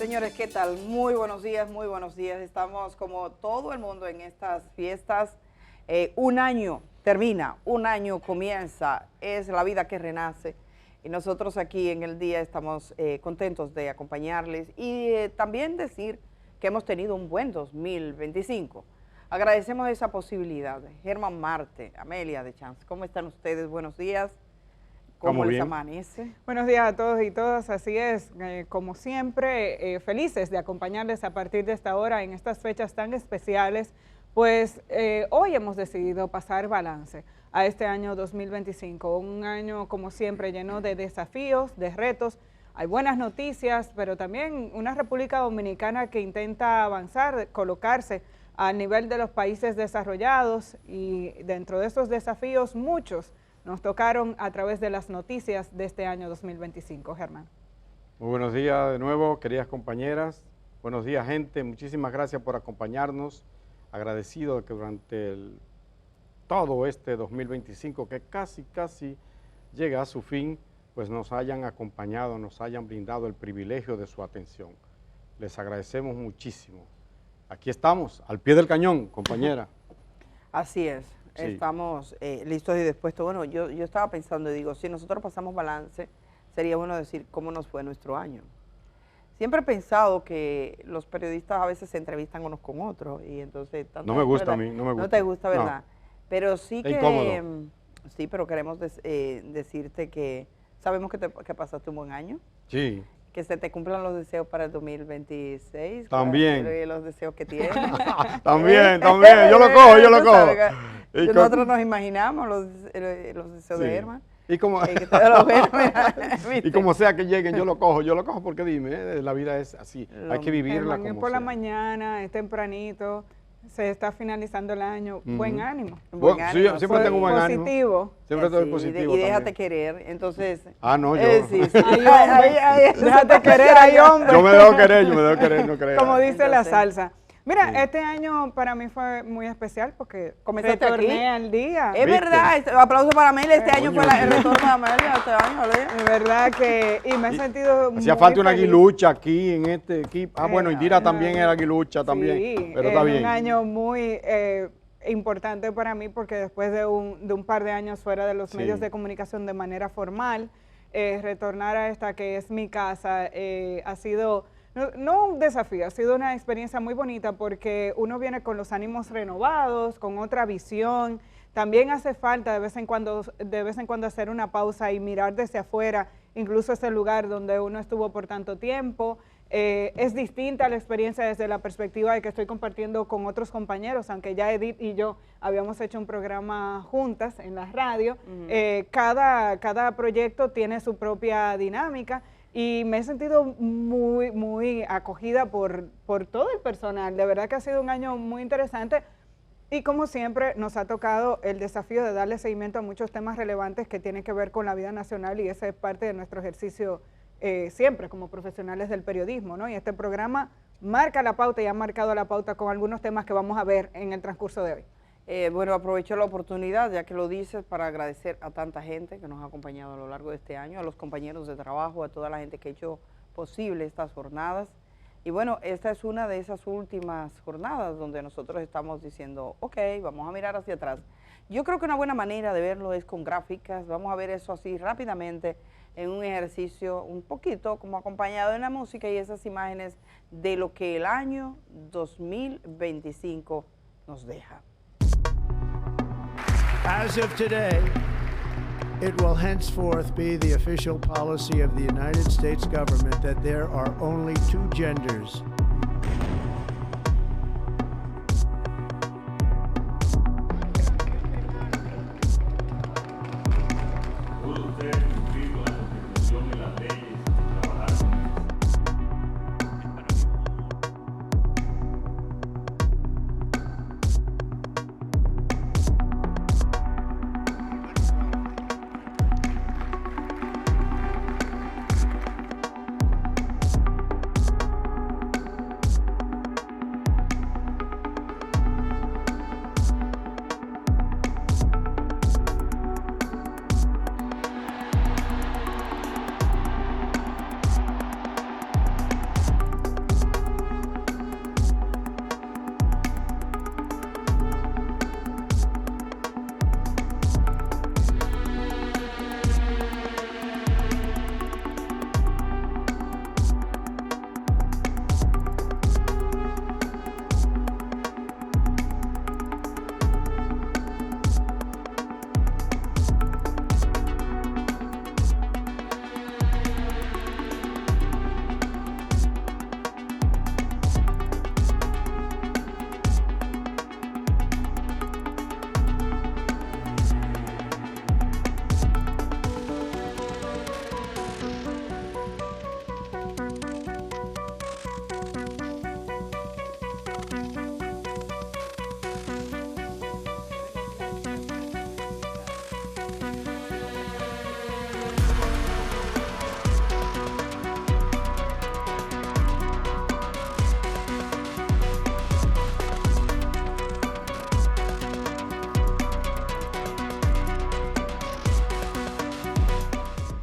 Señores, ¿qué tal? Muy buenos días, muy buenos días. Estamos como todo el mundo en estas fiestas. Un año termina, un año comienza, es la vida que renace. Y nosotros aquí en el día estamos contentos de acompañarles y también decir que hemos tenido un buen 2025. Agradecemos esa posibilidad. Germán Marte, Amelia de Chance, ¿cómo están ustedes? Buenos días. ¿Cómo les amanece? Buenos días a todos y todas, así es, como siempre, felices de acompañarles a partir de esta hora en estas fechas tan especiales, pues hoy hemos decidido pasar balance a este año 2025, un año como siempre lleno de desafíos, de retos, hay buenas noticias, pero también una República Dominicana que intenta avanzar, colocarse al nivel de los países desarrollados y dentro de esos desafíos muchos nos tocaron a través de las noticias de este año 2025. Germán. Muy buenos días de nuevo, queridas compañeras. Buenos días, gente. Muchísimas gracias por acompañarnos. Agradecido de que durante todo este 2025, que casi llega a su fin, pues nos hayan acompañado, nos hayan brindado el privilegio de su atención. Les agradecemos muchísimo. Aquí estamos, al pie del cañón, compañera. Así es. Sí. Estamos listos y dispuestos. Bueno, yo estaba pensando y digo, si nosotros pasamos balance, sería bueno decir cómo nos fue nuestro año. Siempre he pensado que los periodistas a veces se entrevistan unos con otros y entonces... No me gusta, ¿verdad? A mí, no me gusta. No te gusta, ¿verdad? No. Pero sí que... Sí, pero queremos decirte que sabemos que pasaste un buen año. Sí. Que se te cumplan los deseos para el 2026. También. Los deseos que tienes. también. Yo lo cojo. Nosotros nos imaginamos los deseos de Germán. Y como, y como sea que lleguen, yo lo cojo porque dime, la vida es así, hay que vivirla como por sea. la mañana, es tempranito, se está finalizando el año, buen ánimo. Buen ánimo. Sí, siempre tengo buen ánimo. Positivo. Siempre estoy positivo. Y déjate querer, entonces... no, yo. Sí. Déjate querer, hay hombre. Yo me dejo querer, no creo. Como dice la salsa. Mira, este año para mí fue muy especial porque retorné al día. Es verdad, aplauso para Amelia, este año fue el retorno de Amelia, este año. Es verdad que, y me he sentido muy hacía falta una feliz. Aguilucha aquí en este equipo. Bueno, Indira también era Aguilucha también, sí, pero está bien. Un año muy importante para mí porque después de un par de años fuera de los medios de comunicación de manera formal, retornar a esta que es mi casa ha sido... No un desafío, ha sido una experiencia muy bonita porque uno viene con los ánimos renovados, con otra visión. También hace falta de vez en cuando hacer una pausa y mirar desde afuera, incluso ese lugar donde uno estuvo por tanto tiempo. Es distinta la experiencia desde la perspectiva de que estoy compartiendo con otros compañeros, aunque ya Edith y yo habíamos hecho un programa juntas en la radio. Cada proyecto tiene su propia dinámica. Y me he sentido muy acogida por todo el personal. De verdad que ha sido un año muy interesante y como siempre nos ha tocado el desafío de darle seguimiento a muchos temas relevantes que tienen que ver con la vida nacional y esa es parte de nuestro ejercicio siempre como profesionales del periodismo, ¿no? Y este programa marca la pauta y ha marcado la pauta con algunos temas que vamos a ver en el transcurso de hoy. Bueno, aprovecho la oportunidad, ya que lo dices, para agradecer a tanta gente que nos ha acompañado a lo largo de este año, a los compañeros de trabajo, a toda la gente que ha hecho posible estas jornadas. Y bueno, esta es una de esas últimas jornadas donde nosotros estamos diciendo, ok, vamos a mirar hacia atrás. Yo creo que una buena manera de verlo es con gráficas, vamos a ver eso así rápidamente en un ejercicio un poquito como acompañado en la música y esas imágenes de lo que el año 2025 nos deja. As of today, it will henceforth be the official policy of the United States government that there are only two genders.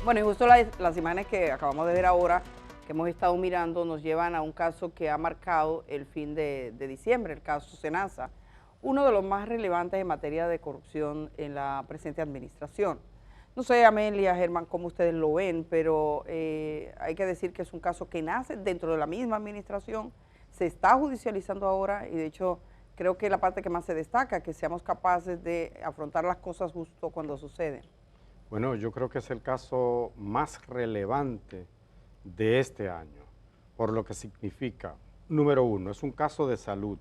Bueno, y justo las imágenes que acabamos de ver ahora, que hemos estado mirando, nos llevan a un caso que ha marcado el fin de diciembre, el caso Senasa, uno de los más relevantes en materia de corrupción en la presente administración. No sé, Amelia, Germán, cómo ustedes lo ven, pero hay que decir que es un caso que nace dentro de la misma administración, se está judicializando ahora y de hecho creo que la parte que más se destaca, que seamos capaces de afrontar las cosas justo cuando suceden. Bueno, yo creo que es el caso más relevante de este año, por lo que significa, número uno, es un caso de salud,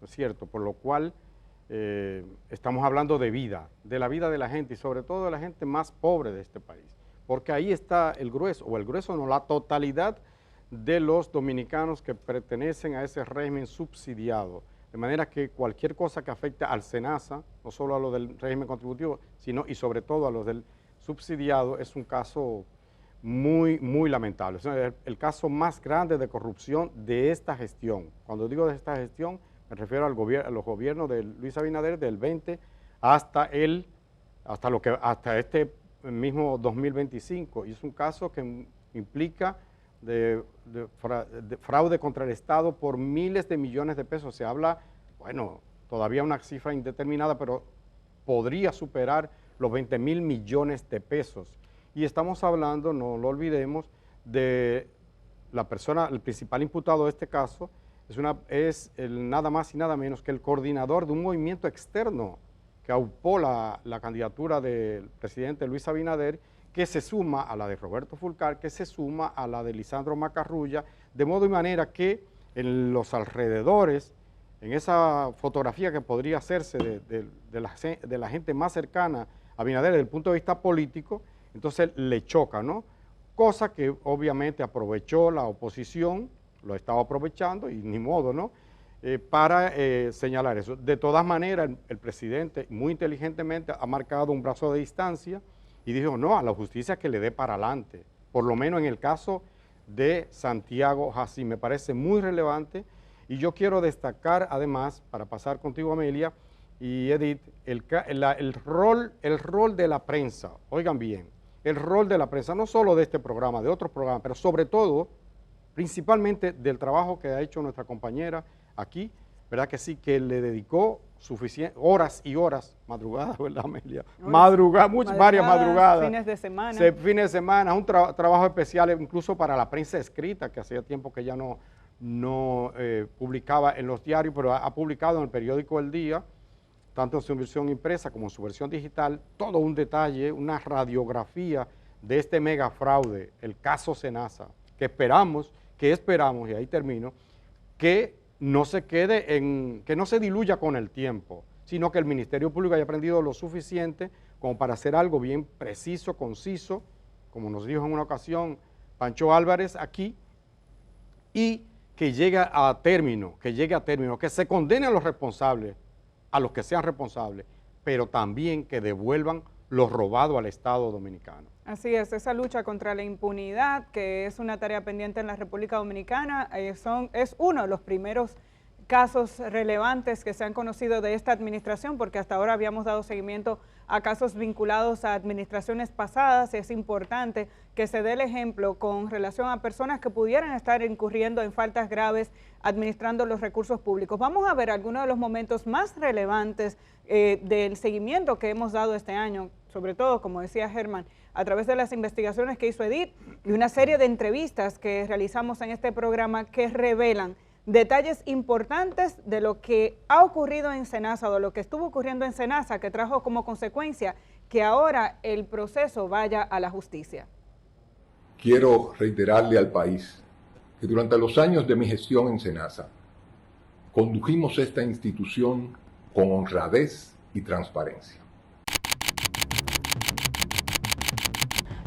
¿no es cierto? Por lo cual estamos hablando de vida, de la vida de la gente y sobre todo de la gente más pobre de este país, porque ahí está el grueso, o el grueso no, la totalidad de los dominicanos que pertenecen a ese régimen subsidiado, de manera que cualquier cosa que afecte al SENASA, no solo a lo del régimen contributivo, sino y sobre todo a los del subsidiado, es un caso muy, muy lamentable. Es el caso más grande de corrupción de esta gestión. Cuando digo de esta gestión, me refiero a los gobiernos de Luis Abinader del 20 hasta este mismo 2025. Y es un caso que implica de fraude contra el Estado por miles de millones de pesos. Se habla, bueno, todavía una cifra indeterminada, pero podría superar los 20.000 millones de pesos. Y estamos hablando, no lo olvidemos, de la persona, el principal imputado de este caso, es nada más y nada menos que el coordinador de un movimiento externo que aupó la candidatura del presidente Luis Abinader, que se suma a la de Roberto Fulcar, que se suma a la de Lisandro Macarrulla, de modo y manera que en los alrededores, en esa fotografía que podría hacerse de la gente más cercana a Abinader desde el punto de vista político, entonces le choca, ¿no? Cosa que obviamente aprovechó la oposición, lo estaba aprovechando y ni modo, ¿no? Para señalar eso. De todas maneras, el presidente muy inteligentemente ha marcado un brazo de distancia y dijo, no, a la justicia que le dé para adelante, por lo menos en el caso de Santiago Jassy, me parece muy relevante. Y yo quiero destacar, además, para pasar contigo, Amelia y Edith, el rol de la prensa. Oigan bien, el rol de la prensa, no solo de este programa, de otros programas, pero sobre todo, principalmente del trabajo que ha hecho nuestra compañera aquí, ¿verdad que sí? Que le dedicó horas y horas, madrugadas, ¿verdad, Amelia? Varias madrugadas. Fines de semana. Fines de semana, un trabajo especial incluso para la prensa escrita, que hacía tiempo que ya no publicaba en los diarios, pero ha publicado en el periódico El Día, tanto en su versión impresa como en su versión digital, todo un detalle, una radiografía de este mega fraude, el caso Senasa, que esperamos, y ahí termino, que no se quede que no se diluya con el tiempo, sino que el Ministerio Público haya aprendido lo suficiente como para hacer algo bien preciso, conciso, como nos dijo en una ocasión Pancho Álvarez aquí, y que llegue a término, que se condene a los responsables, a los que sean responsables, pero también que devuelvan lo robado al Estado dominicano. Así es, esa lucha contra la impunidad, que es una tarea pendiente en la República Dominicana, es uno de los primeros casos relevantes que se han conocido de esta administración, porque hasta ahora habíamos dado seguimiento a casos vinculados a administraciones pasadas. Es importante que se dé el ejemplo con relación a personas que pudieran estar incurriendo en faltas graves administrando los recursos públicos. Vamos a ver algunos de los momentos más relevantes del seguimiento que hemos dado este año, sobre todo, como decía Germán, a través de las investigaciones que hizo Edith y una serie de entrevistas que realizamos en este programa que revelan detalles importantes de lo que ha ocurrido en Senasa, de lo que estuvo ocurriendo en Senasa, que trajo como consecuencia que ahora el proceso vaya a la justicia. Quiero reiterarle al país que durante los años de mi gestión en Senasa, condujimos esta institución con honradez y transparencia.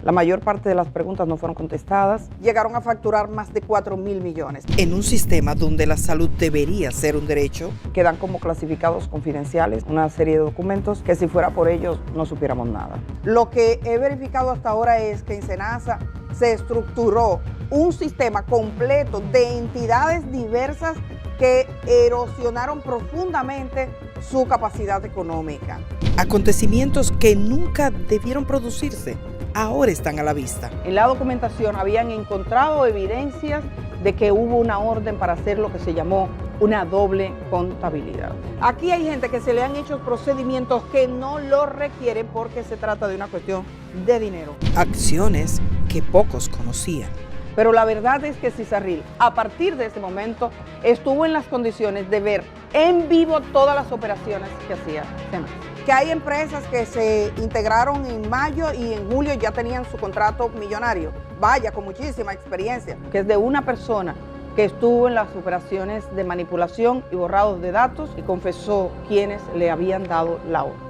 La mayor parte de las preguntas no fueron contestadas. Llegaron a facturar más de 4.000 millones. En un sistema donde la salud debería ser un derecho, quedan como clasificados confidenciales una serie de documentos que si fuera por ellos no supiéramos nada. Lo que he verificado hasta ahora es que en Senasa se estructuró un sistema completo de entidades diversas que erosionaron profundamente su capacidad económica. Acontecimientos que nunca debieron producirse. ahora están a la vista. En la documentación habían encontrado evidencias de que hubo una orden para hacer lo que se llamó una doble contabilidad. Aquí hay gente que se le han hecho procedimientos que no lo requieren porque se trata de una cuestión de dinero. Acciones que pocos conocían. Pero la verdad es que Cisarril, a partir de ese momento, estuvo en las condiciones de ver en vivo todas las operaciones que hacía Senasa. Que hay empresas que se integraron en mayo y en julio ya tenían su contrato millonario. Vaya, con muchísima experiencia. Que es de una persona que estuvo en las operaciones de manipulación y borrados de datos y confesó quienes le habían dado la orden.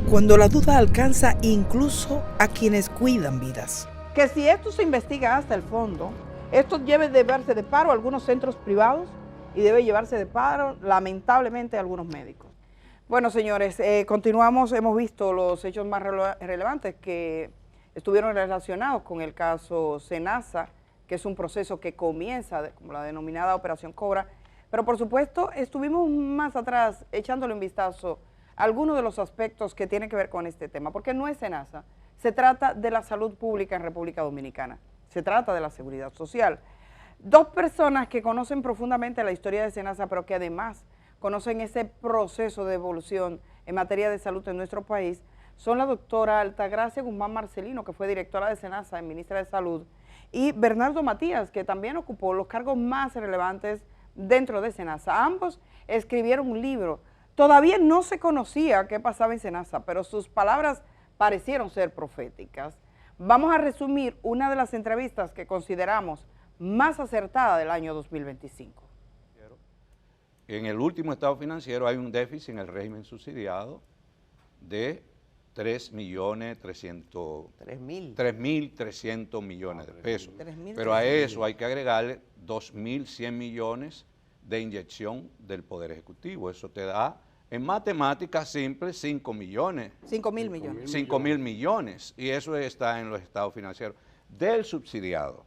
Cuando la duda alcanza incluso a quienes cuidan vidas. Que si esto se investiga hasta el fondo, esto debe llevarse de paro a algunos centros privados y debe llevarse de paro, lamentablemente, a algunos médicos. Bueno, señores, continuamos. Hemos visto los hechos más relevantes que estuvieron relacionados con el caso Senasa, que es un proceso que comienza como la denominada Operación Cobra, pero por supuesto estuvimos más atrás echándole un vistazo a algunos de los aspectos que tienen que ver con este tema, porque no es Senasa, se trata de la salud pública en República Dominicana, se trata de la seguridad social. Dos personas que conocen profundamente la historia de Senasa, pero que además conocen ese proceso de evolución en materia de salud en nuestro país, son la doctora Altagracia Guzmán Marcelino, que fue directora de Senasa y ministra de Salud, y Bernardo Matías, que también ocupó los cargos más relevantes dentro de Senasa. Ambos escribieron un libro. Todavía no se conocía qué pasaba en Senasa, pero sus palabras parecieron ser proféticas. Vamos a resumir una de las entrevistas que consideramos más acertada del año 2025. En el último estado financiero hay un déficit en el régimen subsidiado de 3.300 millones de pesos. Pero a eso hay que agregarle 2.100 millones de inyección del Poder Ejecutivo. Eso te da, en matemáticas simples, 5 millones. 5.000 millones. 5.000 millones. Y eso está en los estados financieros del subsidiado.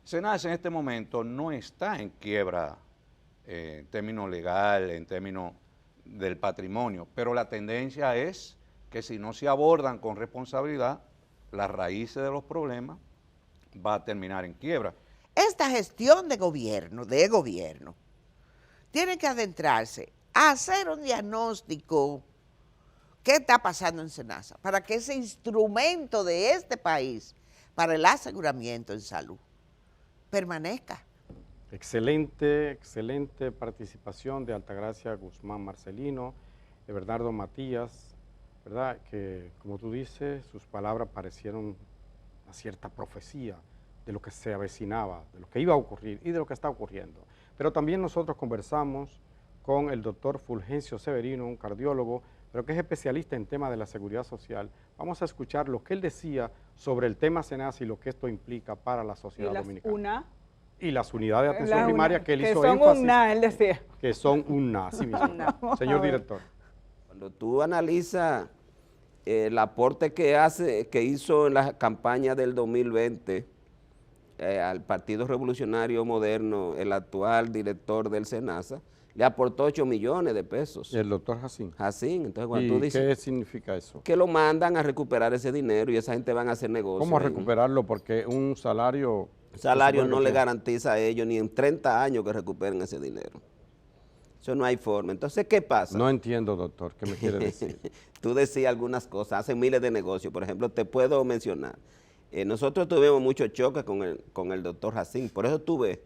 Senasa en este momento no está en quiebra en términos legal, en términos del patrimonio, pero la tendencia es que si no se abordan con responsabilidad, las raíces de los problemas va a terminar en quiebra. Esta gestión de gobierno, tiene que adentrarse a hacer un diagnóstico qué está pasando en Senasa, para que ese instrumento de este país para el aseguramiento en salud permanezca. Excelente participación de Altagracia Guzmán Marcelino, de Bernardo Matías, ¿verdad? Que, como tú dices, sus palabras parecieron una cierta profecía de lo que se avecinaba, de lo que iba a ocurrir y de lo que está ocurriendo. Pero también nosotros conversamos con el doctor Fulgencio Severino, un cardiólogo, pero que es especialista en temas de la seguridad social. Vamos a escuchar lo que él decía sobre el tema Senasa y lo que esto implica para la sociedad dominicana. Y las unidades de atención primaria que él hizo énfasis. Él decía. Que son una, así mismo. Señor director. Cuando tú analizas el aporte que hizo en la campaña del 2020 al Partido Revolucionario Moderno, el actual director del Senasa, le aportó 8 millones de pesos. El doctor Jacín. Jacín, entonces cuando tú dices... ¿Qué significa eso? Que lo mandan a recuperar ese dinero y esa gente van a hacer negocios. ¿Cómo a recuperarlo? Porque un salario... Salario no le garantiza a ellos ni en 30 años que recuperen ese dinero. Eso no hay forma. Entonces, ¿qué pasa? No entiendo, doctor. ¿Qué me quiere decir? Tú decías algunas cosas, hacen miles de negocios. Por ejemplo, te puedo mencionar. Nosotros tuvimos muchos choques con el doctor Jacín. Por eso tú ves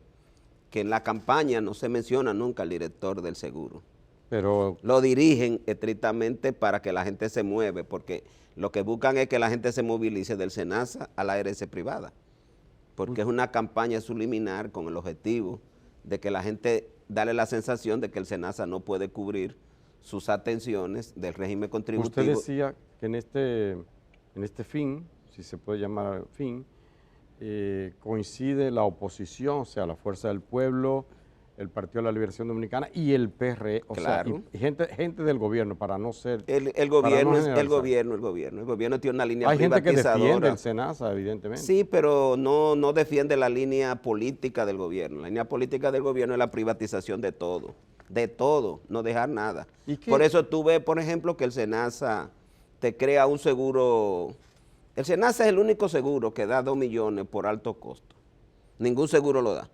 que en la campaña no se menciona nunca al director del seguro. Pero lo dirigen estrictamente para que la gente se mueve, porque lo que buscan es que la gente se movilice del Senasa a la ARS privada, porque es una campaña subliminar con el objetivo de que la gente dale la sensación de que el Senasa no puede cubrir sus atenciones del régimen contributivo. Usted decía que en este fin, si se puede llamar fin, coincide la oposición, o sea, la Fuerza del Pueblo, el Partido de la Liberación Dominicana y el PRE, o claro. sea, y gente del gobierno, para no ser... El gobierno tiene una línea Hay privatizadora. Hay gente que defiende el Senasa, evidentemente. Sí, pero no defiende la línea política del gobierno. La línea política del gobierno es la privatización de todo, no dejar nada. Por eso tú ves, por ejemplo, que el Senasa te crea un seguro El SENASA es el único seguro que da 2 millones por alto costo. Ningún seguro lo da.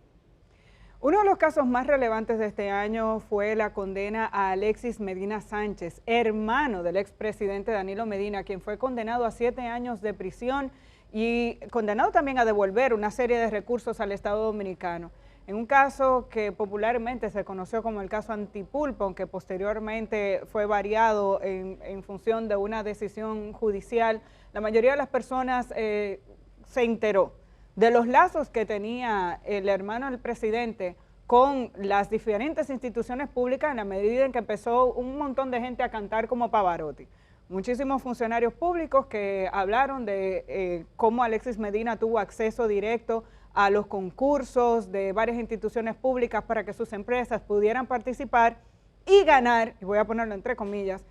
Uno de los casos más relevantes de este año fue la condena a Alexis Medina Sánchez, hermano del expresidente Danilo Medina, quien fue condenado a 7 años de prisión y condenado también a devolver una serie de recursos al Estado Dominicano. En un caso que popularmente se conoció como el caso Antipulpo, aunque posteriormente fue variado en función de una decisión judicial, la mayoría de las personas se enteró de los lazos que tenía el hermano del presidente con las diferentes instituciones públicas en la medida en que empezó un montón de gente a cantar como Pavarotti. Muchísimos funcionarios públicos que hablaron de cómo Alexis Medina tuvo acceso directo a los concursos de varias instituciones públicas para que sus empresas pudieran participar y ganar, y voy a ponerlo entre comillas,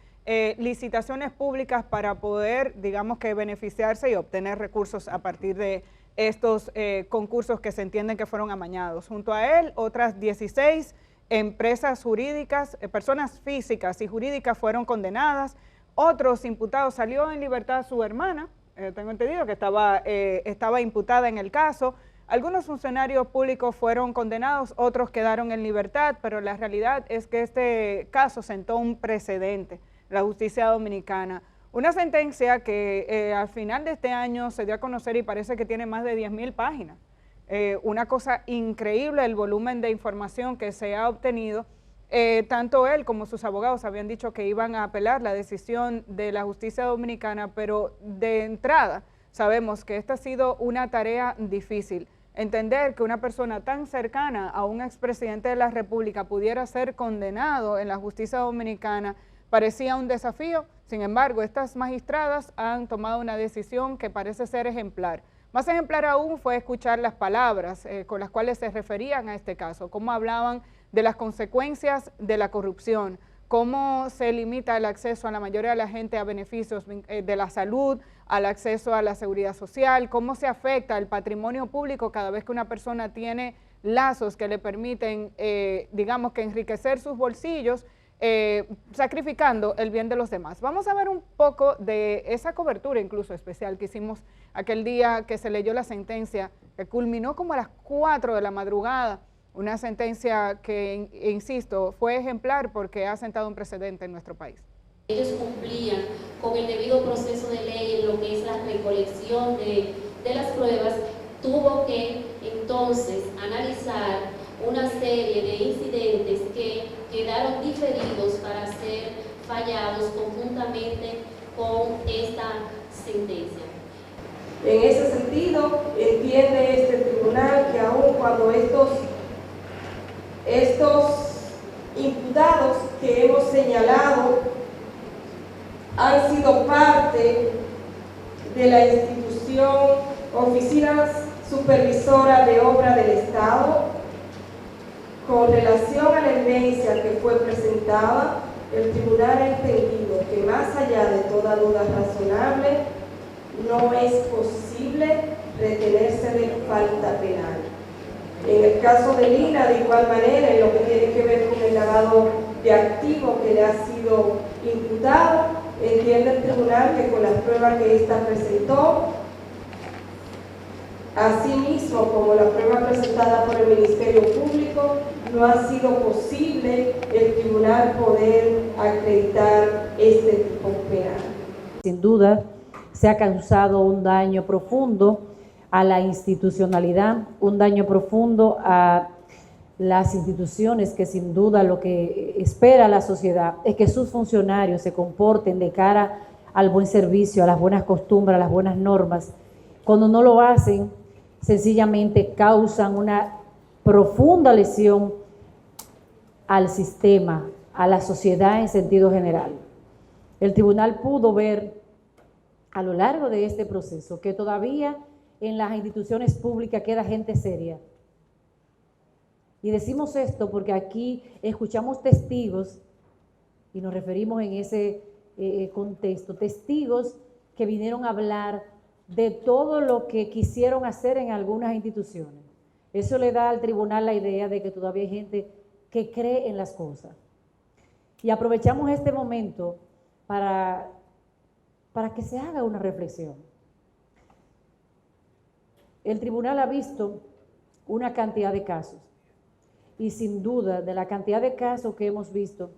licitaciones públicas para poder, digamos que beneficiarse y obtener recursos a partir de estos concursos que se entienden que fueron amañados. Junto a él, otras 16 empresas jurídicas, personas físicas y jurídicas fueron condenadas. Otros imputados, salió en libertad su hermana, tengo entendido que estaba imputada en el caso. Algunos funcionarios públicos fueron condenados, otros quedaron en libertad, pero la realidad es que este caso sentó un precedente, la justicia dominicana. Una sentencia que al final de este año se dio a conocer y parece que tiene más de 10.000 páginas. Una cosa increíble el volumen de información que se ha obtenido. Tanto él como sus abogados habían dicho que iban a apelar la decisión de la justicia dominicana, pero de entrada sabemos que esta ha sido una tarea difícil. Entender que una persona tan cercana a un expresidente de la República pudiera ser condenado en la justicia dominicana parecía un desafío. Sin embargo, estas magistradas han tomado una decisión que parece ser ejemplar. Más ejemplar aún fue escuchar las palabras con las cuales se referían a este caso, cómo hablaban de las consecuencias de la corrupción, cómo se limita el acceso a la mayoría de la gente a beneficios de la salud, al acceso a la seguridad social, cómo se afecta el patrimonio público cada vez que una persona tiene lazos que le permiten, digamos que enriquecer sus bolsillos, sacrificando el bien de los demás. Vamos a ver un poco de esa cobertura incluso especial que hicimos aquel día que se leyó la sentencia, que culminó como a las 4 de la madrugada, una sentencia que, insisto, fue ejemplar porque ha sentado un precedente en nuestro país. Ellos cumplían con el debido proceso de ley en lo que es la recolección de las pruebas, tuvo que entonces analizar una serie de incidentes que quedaron diferidos para ser fallados conjuntamente con esta sentencia. En ese sentido, entiende este tribunal que aun cuando estos imputados que hemos señalado han sido parte de la institución Oficina Supervisora de Obra del Estado, con relación a la evidencia que fue presentada, el tribunal ha entendido que más allá de toda duda razonable, no es posible retenerse de falta penal. En el caso de Lina, de igual manera, en lo que tiene que ver con el lavado de activos que le ha sido imputado, entiende el tribunal que con las pruebas que ésta presentó, asimismo como la prueba presentada por el Ministerio Público, no ha sido posible el tribunal poder acreditar este tipo penal. Sin duda, se ha causado un daño profundo a la institucionalidad, un daño profundo a las instituciones que sin duda lo que espera la sociedad es que sus funcionarios se comporten de cara al buen servicio, a las buenas costumbres, a las buenas normas. Cuando no lo hacen, sencillamente causan una profunda lesión al sistema, a la sociedad en sentido general. El tribunal pudo ver a lo largo de este proceso que todavía en las instituciones públicas queda gente seria. Y decimos esto porque aquí escuchamos testigos, y nos referimos en ese contexto, testigos que vinieron a hablar de todo lo que quisieron hacer en algunas instituciones. Eso le da al tribunal la idea de que todavía hay gente que cree en las cosas. Y aprovechamos este momento para que se haga una reflexión. El tribunal ha visto una cantidad de casos y sin duda de la cantidad de casos que hemos visto,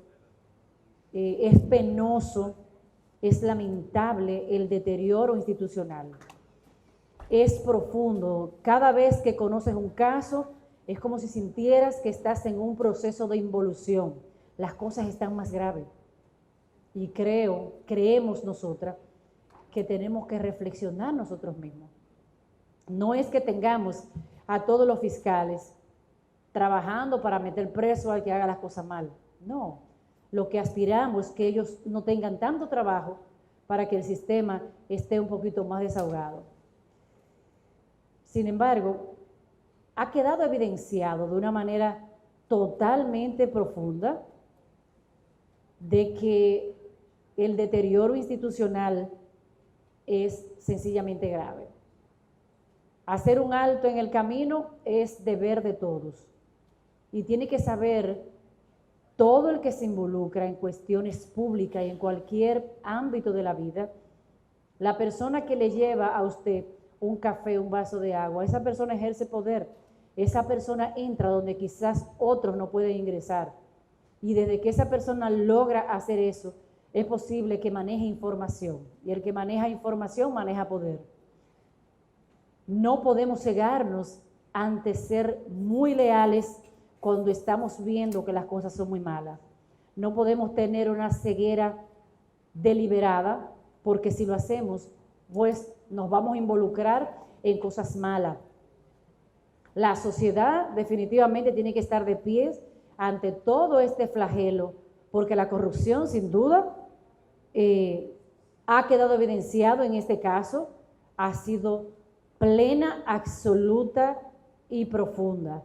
es penoso, es lamentable el deterioro institucional. Es profundo. Cada vez que conoces un caso, es como si sintieras que estás en un proceso de involución. Las cosas están más graves. Y creemos nosotras que tenemos que reflexionar nosotros mismos. No es que tengamos a todos los fiscales trabajando para meter preso al que haga las cosas mal. No. Lo que aspiramos es que ellos no tengan tanto trabajo para que el sistema esté un poquito más desahogado. Sin embargo, ha quedado evidenciado de una manera totalmente profunda de que el deterioro institucional es sencillamente grave. Hacer un alto en el camino es deber de todos y tiene que saber todo el que se involucra en cuestiones públicas y en cualquier ámbito de la vida, la persona que le lleva a usted un café, un vaso de agua, esa persona ejerce poder, esa persona entra donde quizás otros no pueden ingresar y desde que esa persona logra hacer eso, es posible que maneje información y el que maneja información maneja poder. No podemos cegarnos ante ser muy leales cuando estamos viendo que las cosas son muy malas. No podemos tener una ceguera deliberada, porque si lo hacemos, pues nos vamos a involucrar en cosas malas. La sociedad definitivamente tiene que estar de pie ante todo este flagelo, porque la corrupción, sin duda, ha quedado evidenciado en este caso, ha sido plena, absoluta y profunda.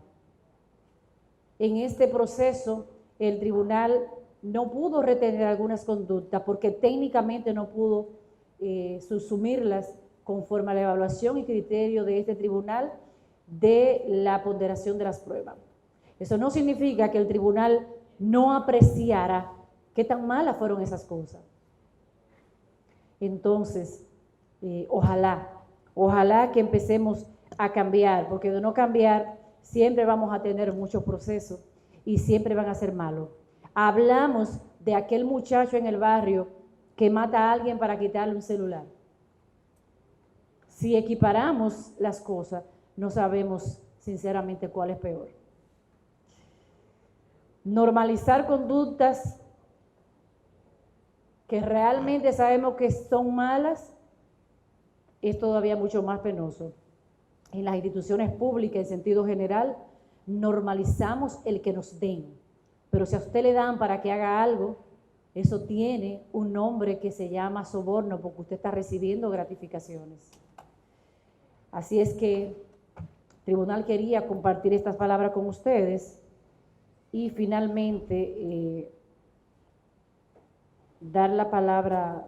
En este proceso, el tribunal no pudo retener algunas conductas porque técnicamente no pudo subsumirlas conforme a la evaluación y criterio de este tribunal de la ponderación de las pruebas. Eso no significa que el tribunal no apreciara qué tan malas fueron esas cosas. Entonces, ojalá que empecemos a cambiar, porque de no cambiar siempre vamos a tener muchos procesos y siempre van a ser malos. Hablamos de aquel muchacho en el barrio que mata a alguien para quitarle un celular. Si equiparamos las cosas, no sabemos sinceramente cuál es peor. Normalizar conductas que realmente sabemos que son malas es todavía mucho más penoso. En las instituciones públicas, en sentido general, normalizamos el que nos den. Pero si a usted le dan para que haga algo, eso tiene un nombre que se llama soborno, porque usted está recibiendo gratificaciones. Así es que el tribunal quería compartir estas palabras con ustedes y finalmente dar la palabra.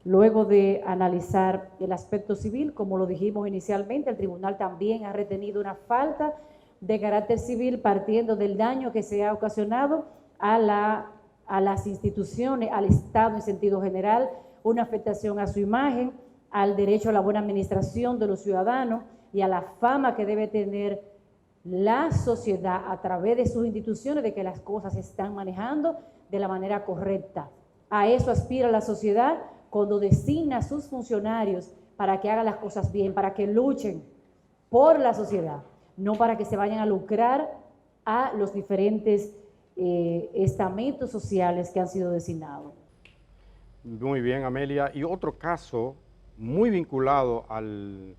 Luego de analizar el aspecto civil, como lo dijimos inicialmente, el tribunal también ha retenido una falta de carácter civil partiendo del daño que se ha ocasionado a las instituciones, al Estado en sentido general, una afectación a su imagen, al derecho a la buena administración de los ciudadanos y a la fama que debe tener la sociedad a través de sus instituciones de que las cosas se están manejando de la manera correcta. A eso aspira la sociedad cuando designa a sus funcionarios para que hagan las cosas bien, para que luchen por la sociedad, no para que se vayan a lucrar a los diferentes estamentos sociales que han sido designados. Muy bien, Amelia. Y otro caso muy vinculado al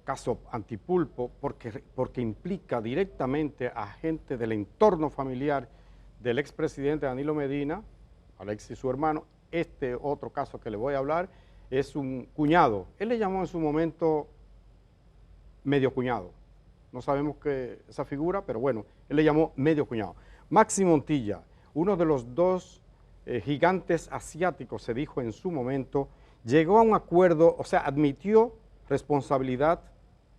caso Antipulpo, porque implica directamente a gente del entorno familiar del expresidente Danilo Medina, Alexis y su hermano. Este otro caso que le voy a hablar es un cuñado. Él le llamó en su momento medio cuñado. No sabemos qué esa figura, pero bueno, él le llamó medio cuñado. Maxi Montilla, uno de los dos gigantes asiáticos, se dijo en su momento, llegó a un acuerdo, o sea, admitió responsabilidad,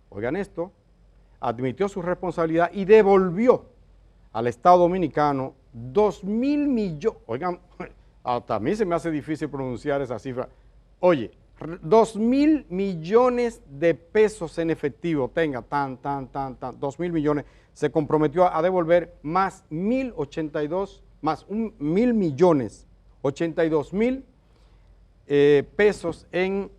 oigan esto, admitió su responsabilidad y devolvió al Estado Dominicano 2.000 millones, oigan, hasta a mí se me hace difícil pronunciar esa cifra. Oye, 2.000 millones de pesos en efectivo, tenga, 2.000 millones, se comprometió a devolver más 1.082 millones, 82.000 pesos en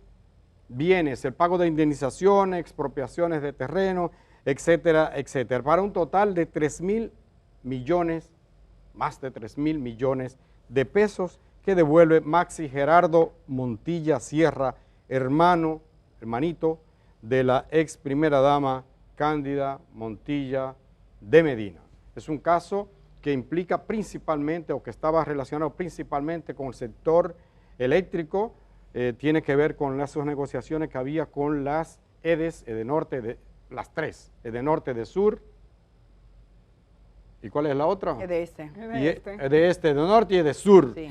bienes, el pago de indemnizaciones, expropiaciones de terreno, etcétera, etcétera, para un total de 3.000 millones, más de 3.000 millones de pesos que devuelve Maxi Gerardo Montilla Sierra, hermanito de la ex primera dama Cándida Montilla de Medina. Es un caso que implica principalmente, o que estaba relacionado principalmente con el sector eléctrico, tiene que ver con las negociaciones que había con las EDES, EDENORTE, las tres, EDENORTE, EDESUR. ¿Y cuál es la otra? EDESTE. EDESTE, EDENORTE y EDESUR. Sí.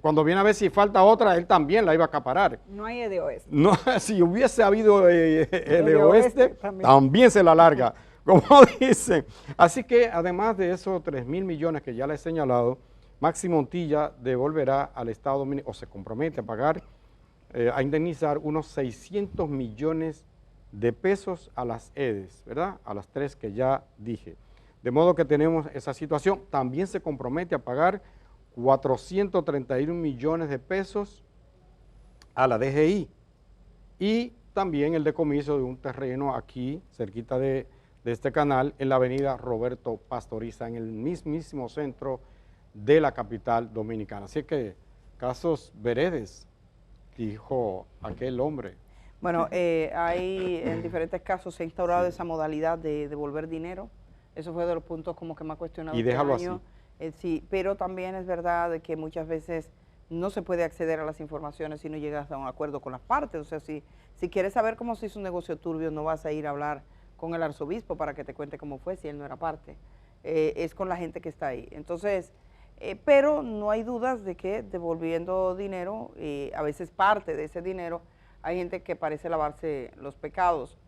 Cuando viene a ver si falta otra, él también la iba a acaparar. No hay EDEOESTE. No, si hubiese habido EDEOESTE, también se la larga, como dicen. Así que además de esos 3.000 millones que ya le he señalado, Maxi Montilla devolverá al Estado Dominicano, o se compromete a pagar, a indemnizar unos 600 millones de pesos a las EDES, ¿verdad? A las tres que ya dije. De modo que tenemos esa situación. También se compromete a pagar 431 millones de pesos a la DGI y también el decomiso de un terreno aquí, cerquita de este canal, en la avenida Roberto Pastoriza, en el mismísimo centro de la capital dominicana. Así que casos veredes, dijo aquel hombre. Bueno, hay en diferentes casos se ha instaurado esa modalidad de devolver dinero. Eso fue de los puntos como que más cuestionados. Y déjalo así. Sí, pero también es verdad de que muchas veces no se puede acceder a las informaciones si no llegas a un acuerdo con las partes. O sea, si quieres saber cómo se hizo un negocio turbio, no vas a ir a hablar con el arzobispo para que te cuente cómo fue si él no era parte. Es con la gente que está ahí. Entonces, pero no hay dudas de que devolviendo dinero, a veces parte de ese dinero, hay gente que parece lavarse los pecados.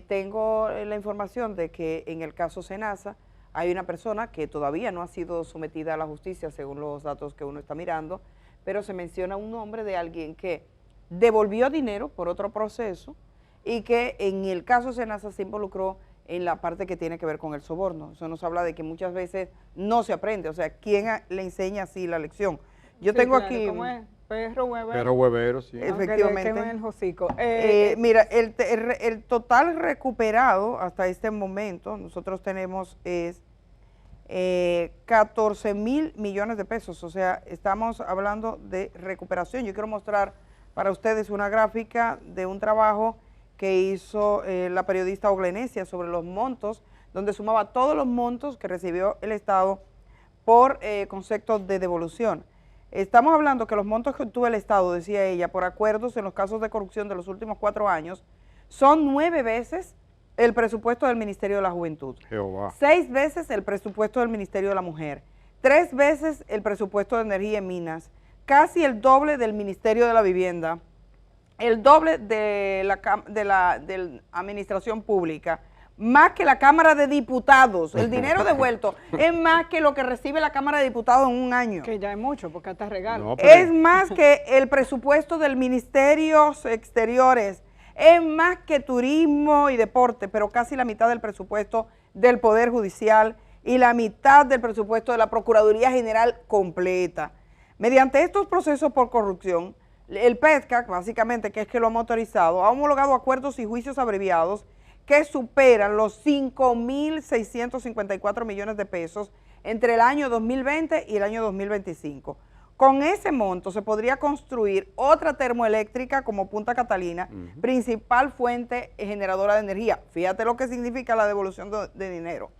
Tengo la información de que en el caso Senasa hay una persona que todavía no ha sido sometida a la justicia según los datos que uno está mirando, pero se menciona un nombre de alguien que devolvió dinero por otro proceso y que en el caso Senasa se involucró en la parte que tiene que ver con el soborno. Eso nos habla de que muchas veces no se aprende, o sea, ¿quién le enseña así la lección? Yo sí, tengo claro, aquí... ¿cómo es? Perro huevero. Perro huevero, sí. Efectivamente. El hocico. Mira, el total recuperado hasta este momento, nosotros tenemos es 14.000 millones de pesos, o sea, estamos hablando de recuperación. Yo quiero mostrar para ustedes una gráfica de un trabajo que hizo la periodista Oglenesia sobre los montos, donde sumaba todos los montos que recibió el Estado por conceptos de devolución. Estamos hablando que los montos que obtuvo el Estado, decía ella, por acuerdos en los casos de corrupción de los últimos 4 años, son 9 veces el presupuesto del Ministerio de la Juventud, Jehová. 6 veces el presupuesto del Ministerio de la Mujer, 3 veces el presupuesto de Energía y Minas, casi el doble del Ministerio de la Vivienda, el doble de la Administración Pública, más que la Cámara de Diputados. El dinero devuelto es más que lo que recibe la Cámara de Diputados en un año. Que ya es mucho, porque hasta regalo. No, pero... Es más que el presupuesto del Ministerio Exteriores, es más que turismo y deporte, pero casi la mitad del presupuesto del Poder Judicial y la mitad del presupuesto de la Procuraduría General completa. Mediante estos procesos por corrupción, el PESCAC, básicamente, que es que lo ha motorizado, ha homologado acuerdos y juicios abreviados que superan los 5.654 millones de pesos entre el año 2020 y el año 2025. Con ese monto se podría construir otra termoeléctrica como Punta Catalina, principal fuente generadora de energía. Fíjate lo que significa la devolución de dinero.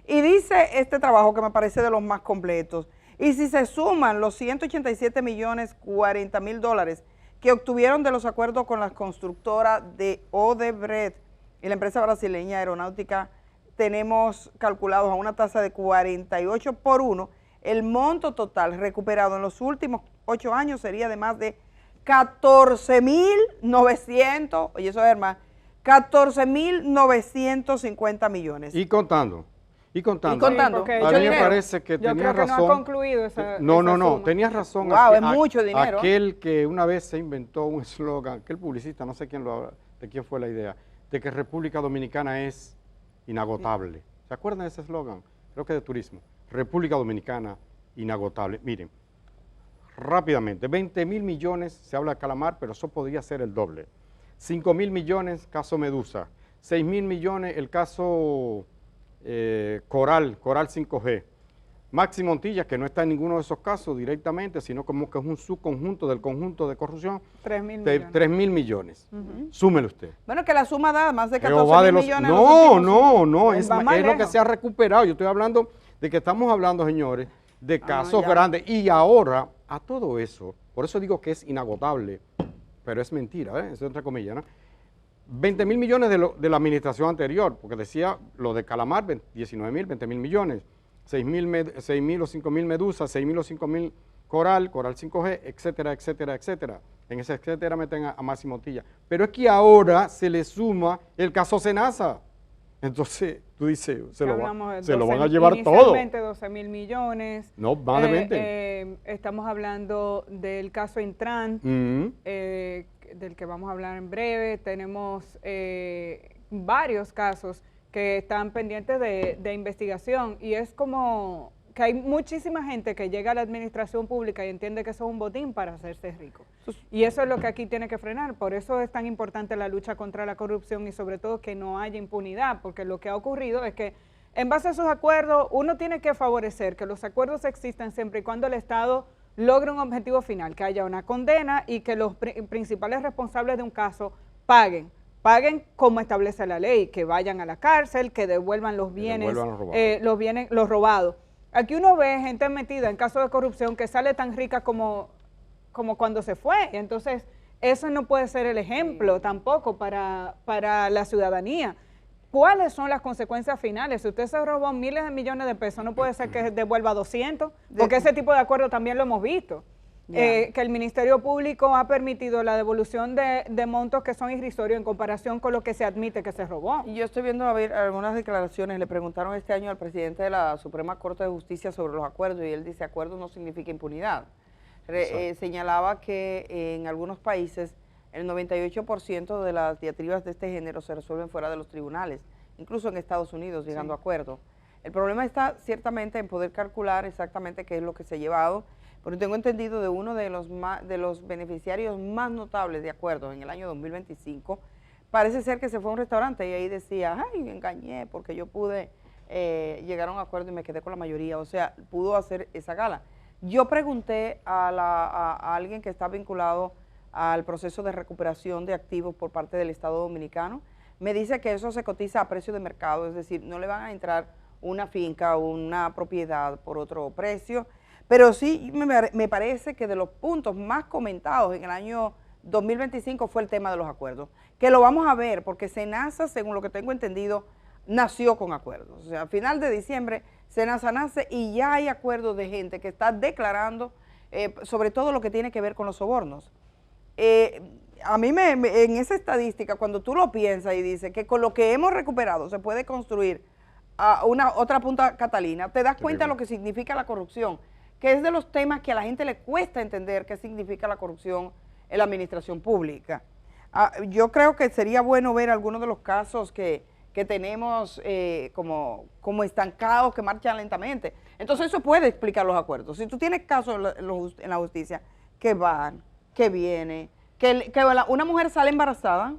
Y dice este trabajo, que me parece de los más completos, y si se suman los 187.040.000 dólares que obtuvieron de los acuerdos con las constructoras de Odebrecht y la empresa brasileña aeronáutica, tenemos calculados a una tasa de 48 por 1, el monto total recuperado en los últimos 8 años sería de más de 14.900, oye, eso es más, 14.950 millones. Y contando. Y contando. Y contando. Sí, a mí me parece que yo tenías creo que razón. no ha concluido esa No, suma. tenías razón. Wow, es mucho dinero. Aquel que una vez se inventó un eslogan, aquel publicista, no sé de quién fue la idea, de que República Dominicana es inagotable. ¿Se acuerdan de ese eslogan? Creo que de turismo. República Dominicana inagotable. Miren, rápidamente, 20.000 millones, se habla de Calamar, pero eso podría ser el doble. 5.000 millones, caso Medusa. 6.000 millones, el caso Coral 5G. Maxi Montilla, que no está en ninguno de esos casos directamente, sino como que es un subconjunto del conjunto de corrupción. 3.000 millones. 3.000 millones. Súmele usted. Bueno, que la suma da más de Jehová 14.000 de millones. No, Pues es va más lo que lejos. se ha recuperado. Yo estoy hablando de que estamos hablando, señores, de casos ya. grandes. Y ahora, a todo eso, por eso digo que es inagotable, pero es mentira, ¿eh? Eso entre comillas, ¿no? 20.000 millones de la administración anterior, porque decía lo de Calamar, 19.000, 20.000 millones, 6.000 o 5.000 Medusa, 6.000 o 5.000 Coral 5G, etcétera, etcétera, etcétera. En ese etcétera meten a Maxi Montilla. Pero es que ahora se le suma el caso Senasa. Entonces, tú dices, se lo van a llevar todo. Inicialmente 12.000 millones. No, más de 20. Estamos hablando del caso Intran, del que vamos a hablar en breve. Tenemos varios casos que están pendientes de investigación y es como que hay muchísima gente que llega a la administración pública y entiende que eso es un botín para hacerse rico. Y eso es lo que aquí tiene que frenar. Por eso es tan importante la lucha contra la corrupción y sobre todo que no haya impunidad, porque lo que ha ocurrido es que en base a esos acuerdos uno tiene que favorecer que los acuerdos existan siempre y cuando el Estado logre un objetivo final, que haya una condena y que los principales responsables de un caso paguen como establece la ley, que vayan a la cárcel, que devuelvan los bienes, los robados. Aquí uno ve gente metida en casos de corrupción que sale tan rica como cuando se fue. Entonces, eso no puede ser el ejemplo tampoco para la ciudadanía. ¿Cuáles son las consecuencias finales? Si usted se robó miles de millones de pesos, no puede ser que devuelva 200, porque ese tipo de acuerdo también lo hemos visto. Que el Ministerio Público ha permitido la devolución de montos que son irrisorios en comparación con lo que se admite que se robó. Y yo estoy viendo a ver algunas declaraciones, le preguntaron este año al presidente de la Suprema Corte de Justicia sobre los acuerdos y él dice, acuerdo no significa impunidad. Señalaba que en algunos países el 98% de las diatribas de este género se resuelven fuera de los tribunales, incluso en Estados Unidos llegando a acuerdo. El problema está ciertamente en poder calcular exactamente qué es lo que se ha llevado, pero tengo entendido de uno de los beneficiarios más notables de acuerdos en el año 2025, parece ser que se fue a un restaurante y ahí decía, ay, me engañé porque yo pude llegar a un acuerdo y me quedé con la mayoría, o sea, pudo hacer esa gala. Yo pregunté a alguien que está vinculado al proceso de recuperación de activos por parte del Estado Dominicano, me dice que eso se cotiza a precio de mercado, es decir, no le van a entrar una finca o una propiedad por otro precio, pero sí me parece que de los puntos más comentados en el año 2025 fue el tema de los acuerdos, que lo vamos a ver porque Senasa, según lo que tengo entendido, nació con acuerdos. O sea, a final de diciembre Senasa nace y ya hay acuerdos de gente que está declarando sobre todo lo que tiene que ver con los sobornos. A mí en esa estadística, cuando tú lo piensas y dices que con lo que hemos recuperado se puede construir otra Punta Catalina, te das cuenta de lo que significa la corrupción, que es de los temas que a la gente le cuesta entender qué significa la corrupción en la administración pública. Yo creo que sería bueno ver algunos de los casos que tenemos como estancados, que marchan lentamente. Entonces eso puede explicar los acuerdos. Si tú tienes casos en la justicia que van, que vienen, que una mujer sale embarazada,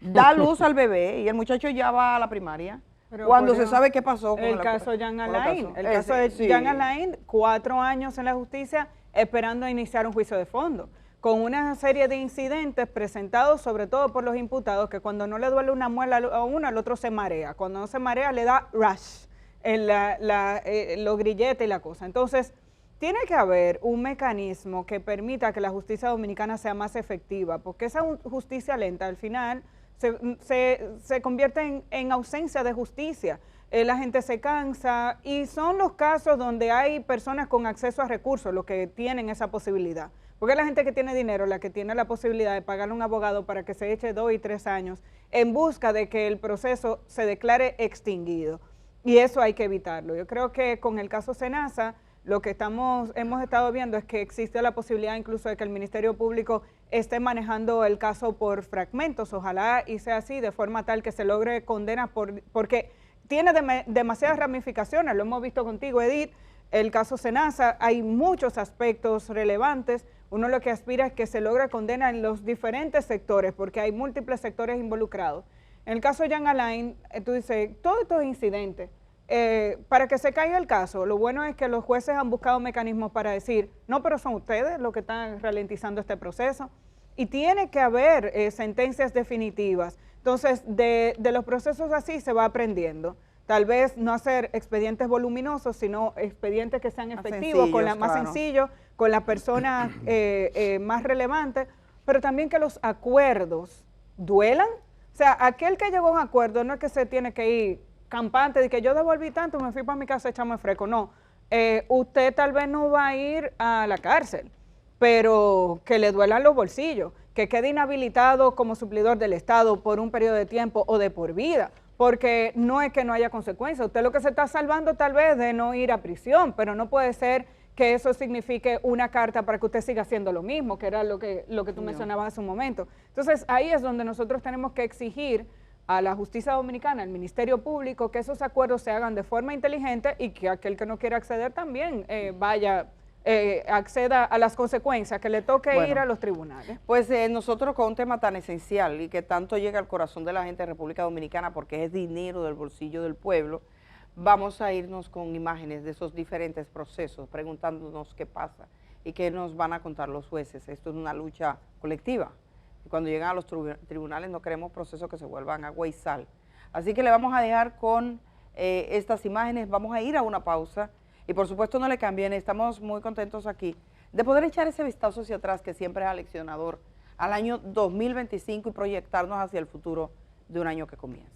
da luz al bebé y el muchacho ya va a la primaria, pero cuando se sabe qué pasó con el caso Jean Alain. El caso de Jean Alain, 4 años en la justicia esperando a iniciar un juicio de fondo, con una serie de incidentes presentados sobre todo por los imputados, que cuando no le duele una muela a uno, al otro se marea. Cuando no se marea, le da rush en los grilletes y la cosa. Entonces, tiene que haber un mecanismo que permita que la justicia dominicana sea más efectiva, porque esa justicia lenta al final se convierte en ausencia de justicia. La gente se cansa y son los casos donde hay personas con acceso a recursos los que tienen esa posibilidad. Porque la gente que tiene dinero, la que tiene la posibilidad de pagarle a un abogado para que se eche 2 y 3 años en busca de que el proceso se declare extinguido. y eso hay que evitarlo. Yo creo que con el caso Senasa, lo que hemos estado viendo es que existe la posibilidad incluso de que el Ministerio Público esté manejando el caso por fragmentos. Ojalá y sea así, de forma tal que se logre condena, porque tiene demasiadas ramificaciones. Lo hemos visto contigo, Edith, el caso Senasa, hay muchos aspectos relevantes. Uno lo que aspira es que se logre condena en los diferentes sectores, porque hay múltiples sectores involucrados. En el caso Jean Alain, tú dices, todo esto es incidente. Para que se caiga el caso, lo bueno es que los jueces han buscado mecanismos para decir, no, pero son ustedes los que están ralentizando este proceso, y tiene que haber sentencias definitivas. Entonces, de los procesos así se va aprendiendo. Tal vez no hacer expedientes voluminosos, sino expedientes que sean efectivos, más sencillos, con la persona más relevante, pero también que los acuerdos duelan. O sea, aquel que llegó a un acuerdo no es que se tiene que ir campante de que yo devolví tanto, me fui para mi casa a echarme fresco. No, usted tal vez no va a ir a la cárcel, pero que le duelan los bolsillos, que quede inhabilitado como suplidor del Estado por un periodo de tiempo o de por vida, porque no es que no haya consecuencias. Usted lo que se está salvando tal vez de no ir a prisión, pero no puede ser que eso signifique una carta para que usted siga haciendo lo mismo, que era lo que tú mencionabas hace un momento. Entonces, ahí es donde nosotros tenemos que exigir a la justicia dominicana, al Ministerio Público, que esos acuerdos se hagan de forma inteligente y que aquel que no quiera acceder también acceda a las consecuencias, que le toque ir a los tribunales. Pues nosotros con un tema tan esencial y que tanto llega al corazón de la gente de República Dominicana porque es dinero del bolsillo del pueblo, vamos a irnos con imágenes de esos diferentes procesos, preguntándonos qué pasa y qué nos van a contar los jueces. Esto es una lucha colectiva. Y cuando llegan a los tribunales no queremos procesos que se vuelvan agua y sal. Así que le vamos a dejar con estas imágenes, vamos a ir a una pausa y por supuesto no le cambien, estamos muy contentos aquí de poder echar ese vistazo hacia atrás que siempre es aleccionador al año 2025 y proyectarnos hacia el futuro de un año que comienza.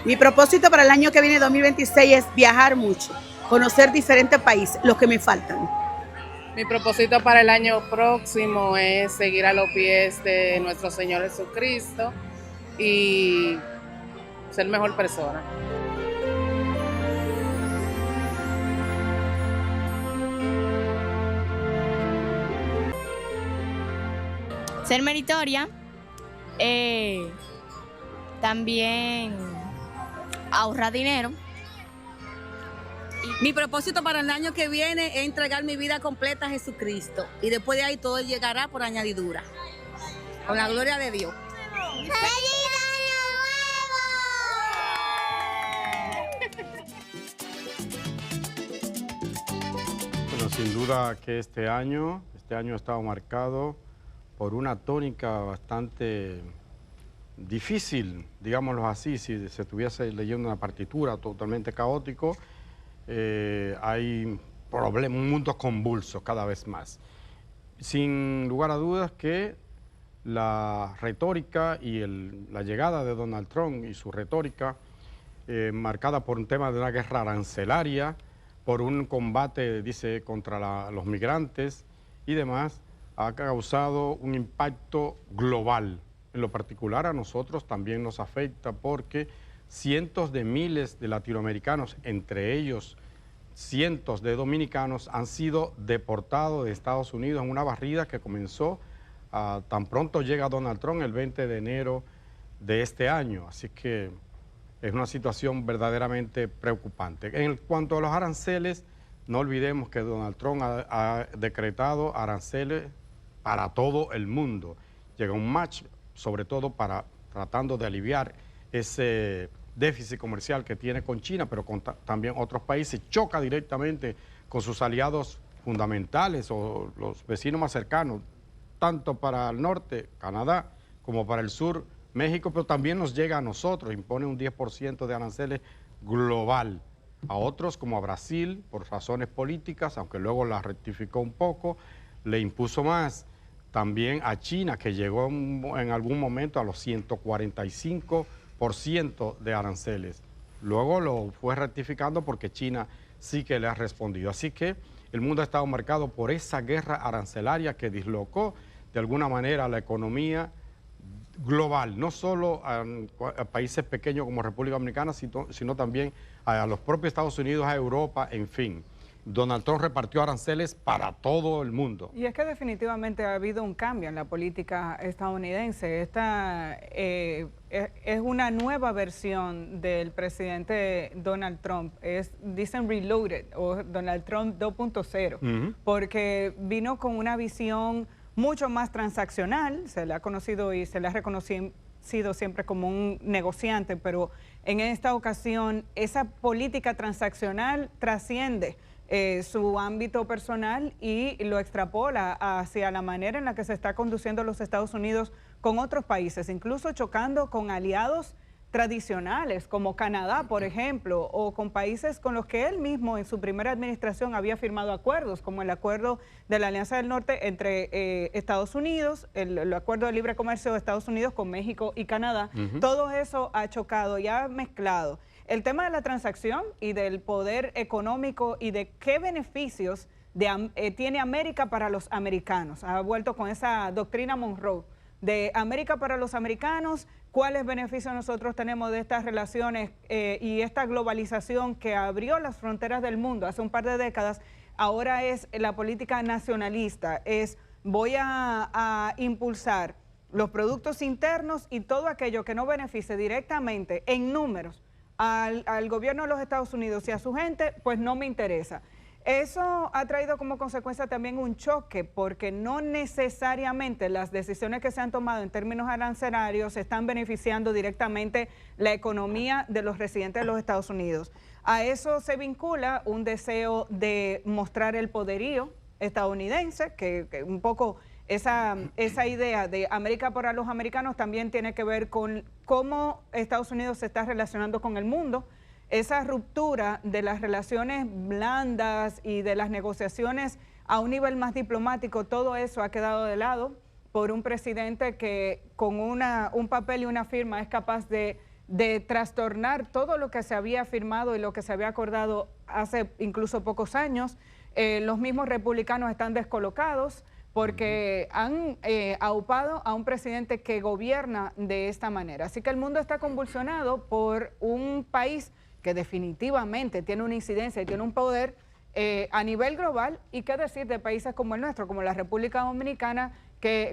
Mi propósito para el año que viene, 2026, es viajar mucho, conocer diferentes países, los que me faltan. Mi propósito para el año próximo es seguir a los pies de nuestro Señor Jesucristo y ser mejor persona. Ser meritoria, también ahorrar dinero. Mi propósito para el año que viene es entregar mi vida completa a Jesucristo y después de ahí todo llegará por añadidura, con la gloria de Dios. Bueno, sin duda que este año ha estado marcado por una tónica bastante difícil, digámoslo así. Si se estuviese leyendo una partitura totalmente caótico, hay problemas, mundos convulsos cada vez más. Sin lugar a dudas que la retórica y la llegada de Donald Trump y su retórica, marcada por un tema de una guerra arancelaria, por un combate, dice, contra los migrantes y demás, ha causado un impacto global. En lo particular a nosotros también nos afecta porque cientos de miles de latinoamericanos, entre ellos cientos de dominicanos, han sido deportados de Estados Unidos en una barrida que comenzó tan pronto llega Donald Trump el 20 de enero de este año. Así que es una situación verdaderamente preocupante. En cuanto a los aranceles, no olvidemos que Donald Trump ha decretado aranceles para todo el mundo. Llega un match, sobre todo tratando de aliviar ese déficit comercial que tiene con China, pero con también otros países, choca directamente con sus aliados fundamentales o los vecinos más cercanos, tanto para el norte, Canadá, como para el sur, México, pero también nos llega a nosotros, impone un 10% de aranceles global. A otros, como a Brasil, por razones políticas, aunque luego la rectificó un poco, le impuso más. También a China, que llegó en algún momento a los 145% de aranceles. Luego lo fue rectificando porque China sí que le ha respondido. Así que el mundo ha estado marcado por esa guerra arancelaria que dislocó de alguna manera la economía global, no solo a países pequeños como República Dominicana, sino también a los propios Estados Unidos, a Europa, en fin. Donald Trump repartió aranceles para todo el mundo. Y es que definitivamente ha habido un cambio en la política estadounidense. Esta es una nueva versión del presidente Donald Trump. Dicen reloaded o Donald Trump 2.0, porque vino con una visión mucho más transaccional. Se le ha conocido y se le ha reconocido siempre como un negociante, pero en esta ocasión esa política transaccional trasciende su ámbito personal y lo extrapola hacia la manera en la que se está conduciendo los Estados Unidos con otros países, incluso chocando con aliados tradicionales como Canadá, por ejemplo, o con países con los que él mismo en su primera administración había firmado acuerdos, como el acuerdo de la Alianza del Norte entre Estados Unidos, el acuerdo de libre comercio de Estados Unidos con México y Canadá. Todo eso ha chocado y ha mezclado el tema de la transacción y del poder económico y de qué beneficios tiene América para los americanos. Ha vuelto con esa doctrina Monroe de América para los americanos, cuáles beneficios nosotros tenemos de estas relaciones y esta globalización que abrió las fronteras del mundo hace un par de décadas. Ahora es la política nacionalista, voy a impulsar los productos internos y todo aquello que no beneficie directamente en números al gobierno de los Estados Unidos y a su gente, pues no me interesa. Eso ha traído como consecuencia también un choque, porque no necesariamente las decisiones que se han tomado en términos arancelarios están beneficiando directamente la economía de los residentes de los Estados Unidos. A eso se vincula un deseo de mostrar el poderío estadounidense, que un poco esa idea de América para los americanos también tiene que ver con cómo Estados Unidos se está relacionando con el mundo. Esa ruptura de las relaciones blandas y de las negociaciones a un nivel más diplomático, todo eso ha quedado de lado por un presidente que con un papel y una firma es capaz de trastornar todo lo que se había firmado y lo que se había acordado hace incluso pocos años. Los mismos republicanos están descolocados porque han aupado a un presidente que gobierna de esta manera. Así que el mundo está convulsionado por un país que definitivamente tiene una incidencia y tiene un poder a nivel global, y qué decir de países como el nuestro, como la República Dominicana,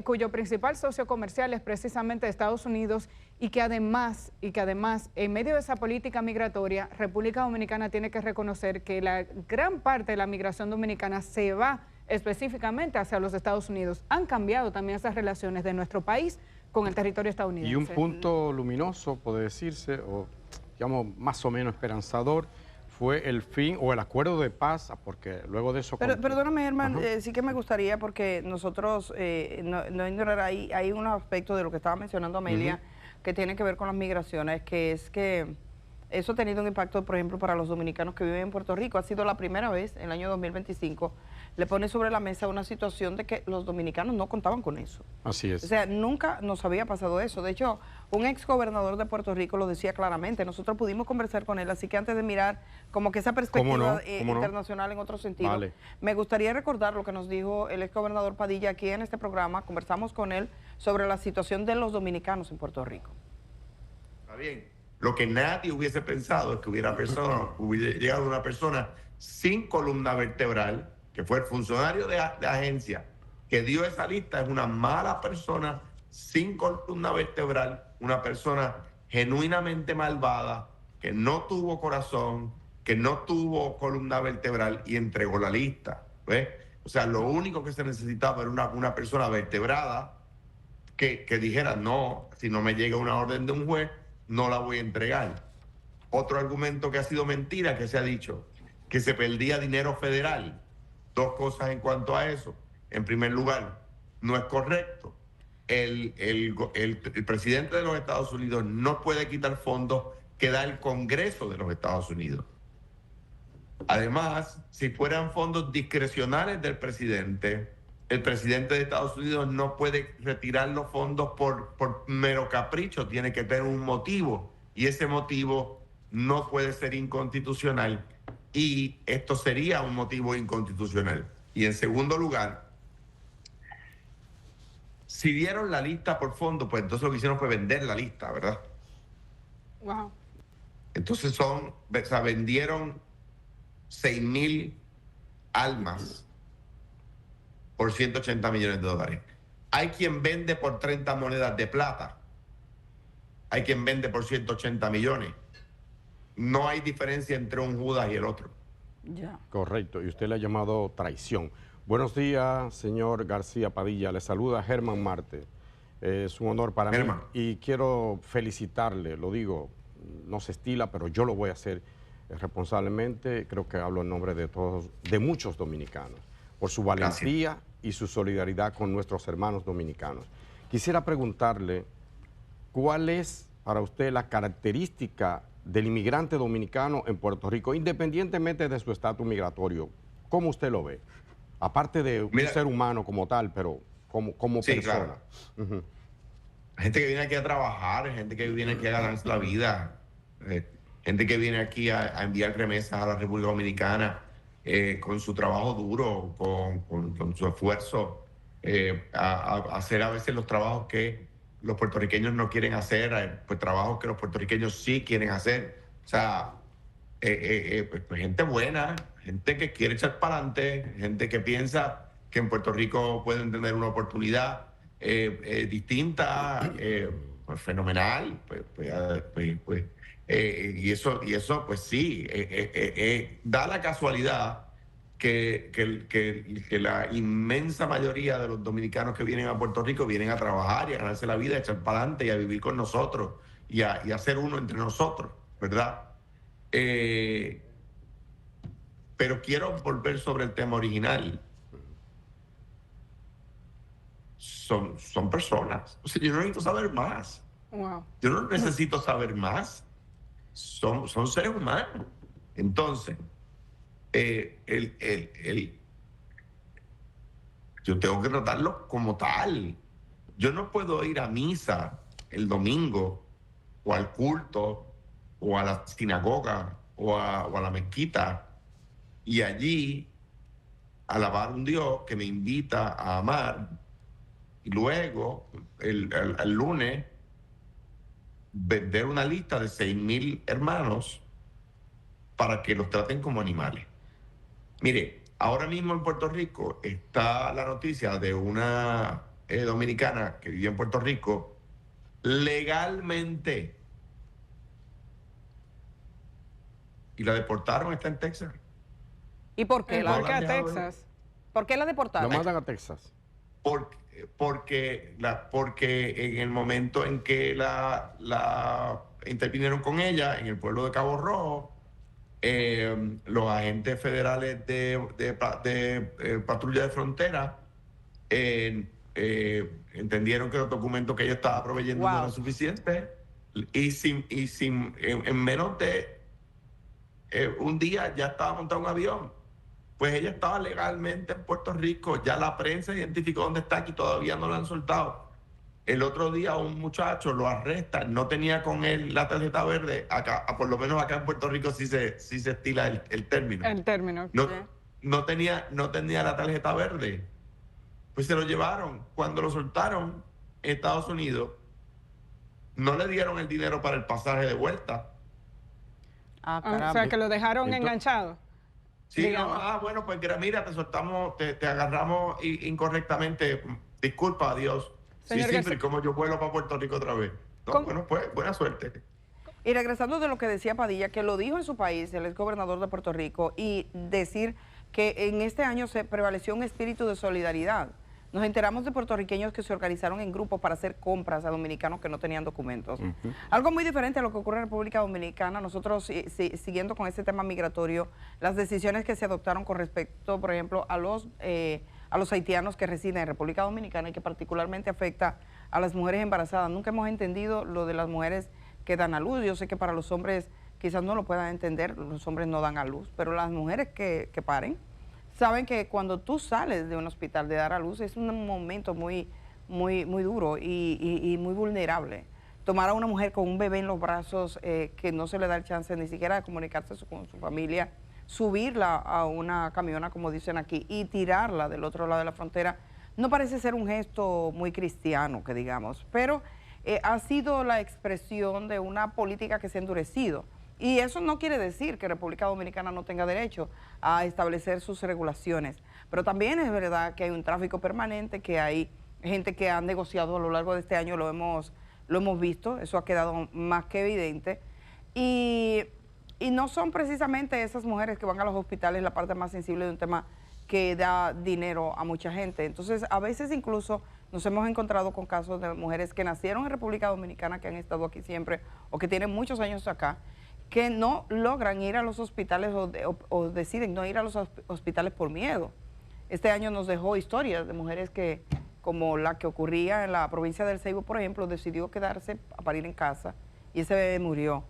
cuyo principal socio comercial es precisamente Estados Unidos, y que además, en medio de esa política migratoria, República Dominicana tiene que reconocer que la gran parte de la migración dominicana se va específicamente hacia los Estados Unidos. Han cambiado también esas relaciones de nuestro país con el territorio estadounidense. Y un punto luminoso, puede decirse, o digamos más o menos esperanzador, fue el fin o el acuerdo de paz, porque luego de eso... Perdóname, Germán, sí que me gustaría, porque nosotros no ignorar ahí, hay un aspecto de lo que estaba mencionando Amelia, que tiene que ver con las migraciones, que es que eso ha tenido un impacto, por ejemplo, para los dominicanos que viven en Puerto Rico. Ha sido la primera vez, en el año 2025, le pone sobre la mesa una situación de que los dominicanos no contaban con eso. Así es. O sea, nunca nos había pasado eso. De hecho, un ex gobernador de Puerto Rico lo decía claramente. Nosotros pudimos conversar con él, así que antes de mirar como que esa perspectiva internacional en otro sentido, me gustaría recordar lo que nos dijo el ex gobernador Padilla aquí en este programa. Conversamos con él sobre la situación de los dominicanos en Puerto Rico. Está bien. Lo que nadie hubiese pensado es que hubiera llegado una persona sin columna vertebral, que fue el funcionario de agencia que dio esa lista, es una mala persona sin columna vertebral, una persona genuinamente malvada, que no tuvo corazón, que no tuvo columna vertebral y entregó la lista. ¿Ves? O sea, lo único que se necesitaba era una persona vertebrada que dijera, no, si no me llega una orden de un juez, no la voy a entregar. Otro argumento que ha sido mentira, que se ha dicho, que se perdía dinero federal. dos cosas en cuanto a eso. En primer lugar, no es correcto. El presidente de los Estados Unidos no puede quitar fondos que da el Congreso de los Estados Unidos. Además, si fueran fondos discrecionales del presidente, el presidente de Estados Unidos no puede retirar los fondos por mero capricho, tiene que tener un motivo, y ese motivo no puede ser inconstitucional, y esto sería un motivo inconstitucional. Y en segundo lugar, si dieron la lista por fondo, pues entonces lo que hicieron fue vender la lista, ¿verdad? Wow. Entonces vendieron 6,000 almas por 180 millones de dólares. Hay quien vende por 30 monedas de plata. Hay quien vende por 180 millones. No hay diferencia entre un Judas y el otro. Ya. Correcto, y usted le ha llamado traición. Buenos días, señor García Padilla. Le saluda Germán Marte. Es un honor para mí y quiero felicitarle, lo digo, no se estila, pero yo lo voy a hacer responsablemente. Creo que hablo en nombre de todos, de muchos dominicanos, por su valentía y su solidaridad con nuestros hermanos dominicanos. Quisiera preguntarle, ¿cuál es para usted la característica del inmigrante dominicano en Puerto Rico, independientemente de su estatus migratorio? ¿Cómo usted lo ve? Aparte de un ser humano como tal, pero como sí, persona. Claro. Gente que viene aquí a trabajar, gente que viene aquí a ganarse la vida, gente que viene aquí a enviar remesas a la República Dominicana con su trabajo duro, con su esfuerzo, a hacer a veces los trabajos que los puertorriqueños no quieren hacer, pues trabajos que los puertorriqueños sí quieren hacer. O sea, pues gente buena, gente que quiere echar para adelante, gente que piensa que en Puerto Rico pueden tener una oportunidad distinta, pues fenomenal, y eso pues sí, da la casualidad que la inmensa mayoría de los dominicanos que vienen a Puerto Rico vienen a trabajar y a ganarse la vida, a echar para adelante y a vivir con nosotros y a ser uno entre nosotros, ¿verdad? Pero quiero volver sobre el tema original. Son personas. O sea, yo no necesito saber más. Wow. Yo no necesito saber más. Son seres humanos. Entonces, yo tengo que tratarlo como tal. Yo no puedo ir a misa el domingo o al culto o a la sinagoga o a la mezquita y allí alabar a un Dios que me invita a amar y luego el lunes vender una lista de 6,000 hermanos para que los traten como animales. Mire, ahora mismo en Puerto Rico está la noticia de una dominicana que vivía en Puerto Rico legalmente y la deportaron, está en Texas. ¿Y por qué? ¿Por qué a Texas? ¿Por qué la deportaron? ¿La mandan a Texas? Porque en el momento en que la intervinieron con ella en el pueblo de Cabo Rojo, los agentes federales de patrulla de frontera entendieron que los documentos que ella estaba proveyendo no eran suficientes y en menos de un día ya estaba montado un avión. Pues ella estaba legalmente en Puerto Rico, ya la prensa identificó dónde está y todavía no la han soltado. El otro día un muchacho lo arresta, no tenía con él la tarjeta verde, acá, por lo menos acá en Puerto Rico sí se estila el término. El término. No tenía la tarjeta verde. Pues se lo llevaron. Cuando lo soltaron en Estados Unidos, no le dieron el dinero para el pasaje de vuelta. O sea, que lo dejaron enganchado. Sí, bueno, pues mira, te soltamos, te agarramos incorrectamente. Disculpa, adiós. Señor sí, pero ¿cómo yo vuelo para Puerto Rico otra vez? No, bueno, pues buena suerte. Y regresando de lo que decía Padilla, que lo dijo en su país, el exgobernador de Puerto Rico, y decir que en este año se prevaleció un espíritu de solidaridad. nos enteramos de puertorriqueños que se organizaron en grupos para hacer compras a dominicanos que no tenían documentos. Algo muy diferente a lo que ocurre en República Dominicana. Nosotros, siguiendo con este tema migratorio, las decisiones que se adoptaron con respecto, por ejemplo, a los haitianos que residen en República Dominicana y que particularmente afecta a las mujeres embarazadas. Nunca hemos entendido lo de las mujeres que dan a luz. Yo sé que para los hombres quizás no lo puedan entender, los hombres no dan a luz, pero las mujeres que paren saben que cuando tú sales de un hospital de dar a luz es un momento muy duro y muy vulnerable. Tomar a una mujer con un bebé en los brazos que no se le da el chance ni siquiera de comunicarse con su familia, subirla a una camiona, como dicen aquí, y tirarla del otro lado de la frontera, no parece ser un gesto muy cristiano, que digamos, pero ha sido la expresión de una política que se ha endurecido. Y eso no quiere decir que República Dominicana no tenga derecho a establecer sus regulaciones, pero también es verdad que hay un tráfico permanente, que hay gente que ha negociado a lo largo de este año, lo hemos visto, eso ha quedado más que evidente, y no son precisamente esas mujeres que van a los hospitales la parte más sensible de un tema que da dinero a mucha gente. Entonces, a veces incluso nos hemos encontrado con casos de mujeres que nacieron en República Dominicana, que han estado aquí siempre o que tienen muchos años acá, que no logran ir a los hospitales o deciden no ir a los hospitales por miedo. Este año nos dejó historias de mujeres que, como la que ocurría en la provincia del Ceibo, por ejemplo, decidió quedarse a parir en casa y ese bebé murió.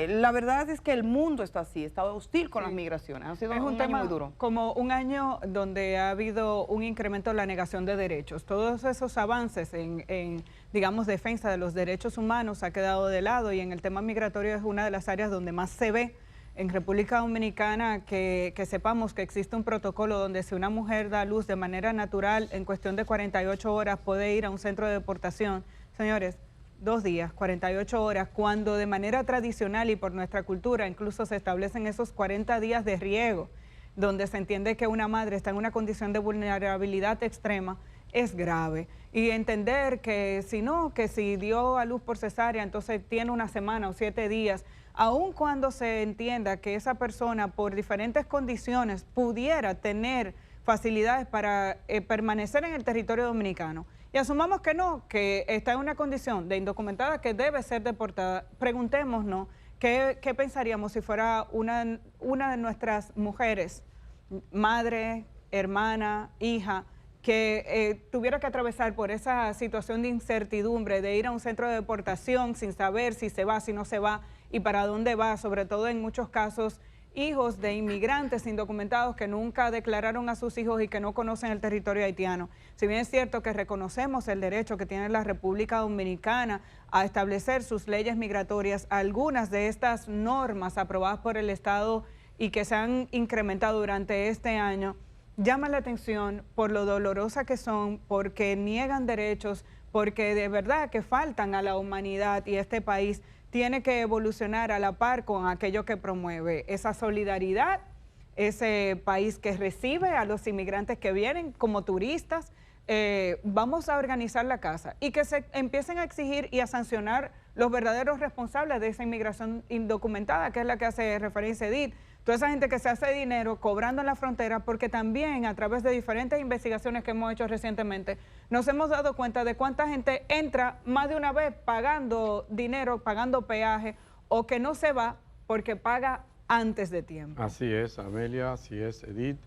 La verdad es que el mundo está así, está hostil con las migraciones. Ha sido un tema muy duro. Como un año donde ha habido un incremento en la negación de derechos. Todos esos avances en digamos, defensa de los derechos humanos ha quedado de lado, y en el tema migratorio es una de las áreas donde más se ve en República Dominicana que sepamos que existe un protocolo donde si una mujer da a luz de manera natural, en cuestión de 48 horas puede ir a un centro de deportación. Señores, 2 días, 48 horas, cuando de manera tradicional y por nuestra cultura incluso se establecen esos 40 días de riego, donde se entiende que una madre está en una condición de vulnerabilidad extrema, es grave. Y entender que si dio a luz por cesárea, entonces tiene una semana o 7 días, aun cuando se entienda que esa persona por diferentes condiciones pudiera tener facilidades para permanecer en el territorio dominicano, y asumamos que no, que está en una condición de indocumentada que debe ser deportada, preguntémonos qué pensaríamos si fuera una de nuestras mujeres, madre, hermana, hija, que tuviera que atravesar por esa situación de incertidumbre, de ir a un centro de deportación sin saber si se va, si no se va y para dónde va, sobre todo en muchos casos hijos de inmigrantes indocumentados que nunca declararon a sus hijos y que no conocen el territorio haitiano. Si bien es cierto que reconocemos el derecho que tiene la República Dominicana a establecer sus leyes migratorias, algunas de estas normas aprobadas por el Estado y que se han incrementado durante este año, llaman la atención por lo dolorosa que son, porque niegan derechos, porque de verdad que faltan a la humanidad, y este país tiene que evolucionar a la par con aquello que promueve esa solidaridad, ese país que recibe a los inmigrantes que vienen como turistas. Vamos a organizar la casa y que se empiecen a exigir y a sancionar los verdaderos responsables de esa inmigración indocumentada, que es la que hace referencia Edith. Toda esa gente que se hace dinero cobrando en la frontera, porque también a través de diferentes investigaciones que hemos hecho recientemente, nos hemos dado cuenta de cuánta gente entra más de una vez pagando dinero, pagando peaje, o que no se va porque paga antes de tiempo. Así es, Amelia, así es, Edith.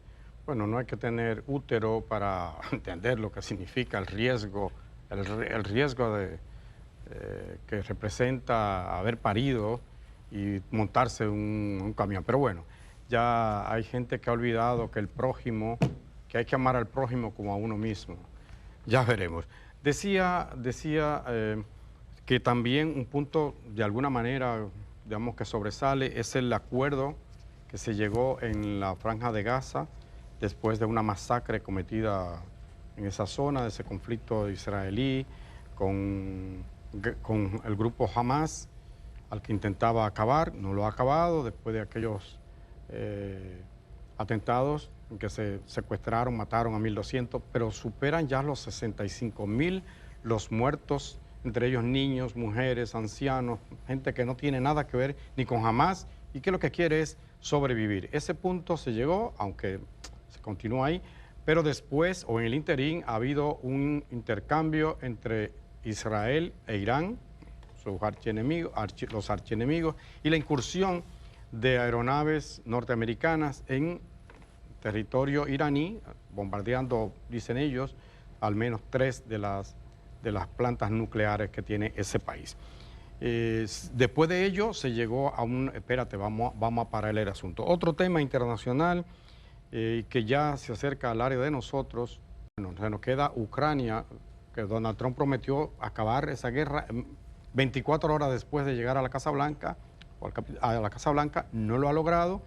Bueno, no hay que tener útero para entender lo que significa el riesgo, el riesgo que representa haber parido y montarse un camión. Pero bueno, ya hay gente que ha olvidado que el prójimo, que hay que amar al prójimo como a uno mismo. Ya veremos. Decía que también un punto de alguna manera, digamos, que sobresale es el acuerdo que se llegó en la Franja de Gaza después de una masacre cometida en esa zona, de ese conflicto israelí con el grupo Hamas, al que intentaba acabar. No lo ha acabado después de aquellos atentados en que se secuestraron, mataron a 1.200, pero superan ya los 65.000 los muertos, entre ellos niños, mujeres, ancianos, gente que no tiene nada que ver ni con Hamas y que lo que quiere es sobrevivir. Ese punto se llegó, aunque se continúa ahí, pero después, o en el interín, ha habido un intercambio entre Israel e Irán, sus archienemigos, los archienemigos, y la incursión de aeronaves norteamericanas en territorio iraní, bombardeando, dicen ellos, al menos 3 de las plantas nucleares que tiene ese país. Después de ello se llegó a un, espérate, vamos a parar el asunto. Otro tema internacional que ya se acerca al área de nosotros, bueno, se nos queda Ucrania, que Donald Trump prometió acabar esa guerra 24 horas después de llegar a la Casa Blanca, no lo ha logrado,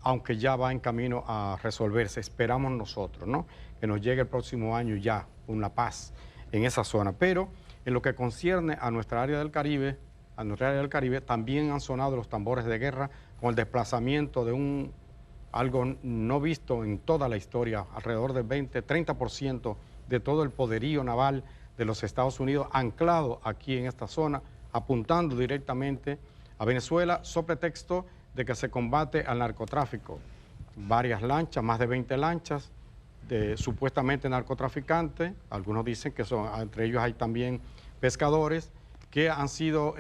aunque ya va en camino a resolverse. Esperamos nosotros, ¿no?, que nos llegue el próximo año ya una paz en esa zona. Pero en lo que concierne a nuestra área del Caribe, también han sonado los tambores de guerra con el desplazamiento de algo no visto en toda la historia, alrededor del 20-30% de todo el poderío naval de los Estados Unidos anclado aquí en esta zona, apuntando directamente a Venezuela, sobre pretexto de que se combate al narcotráfico. Varias lanchas, más de 20 lanchas de supuestamente narcotraficantes, algunos dicen que son, entre ellos hay también pescadores, que han sido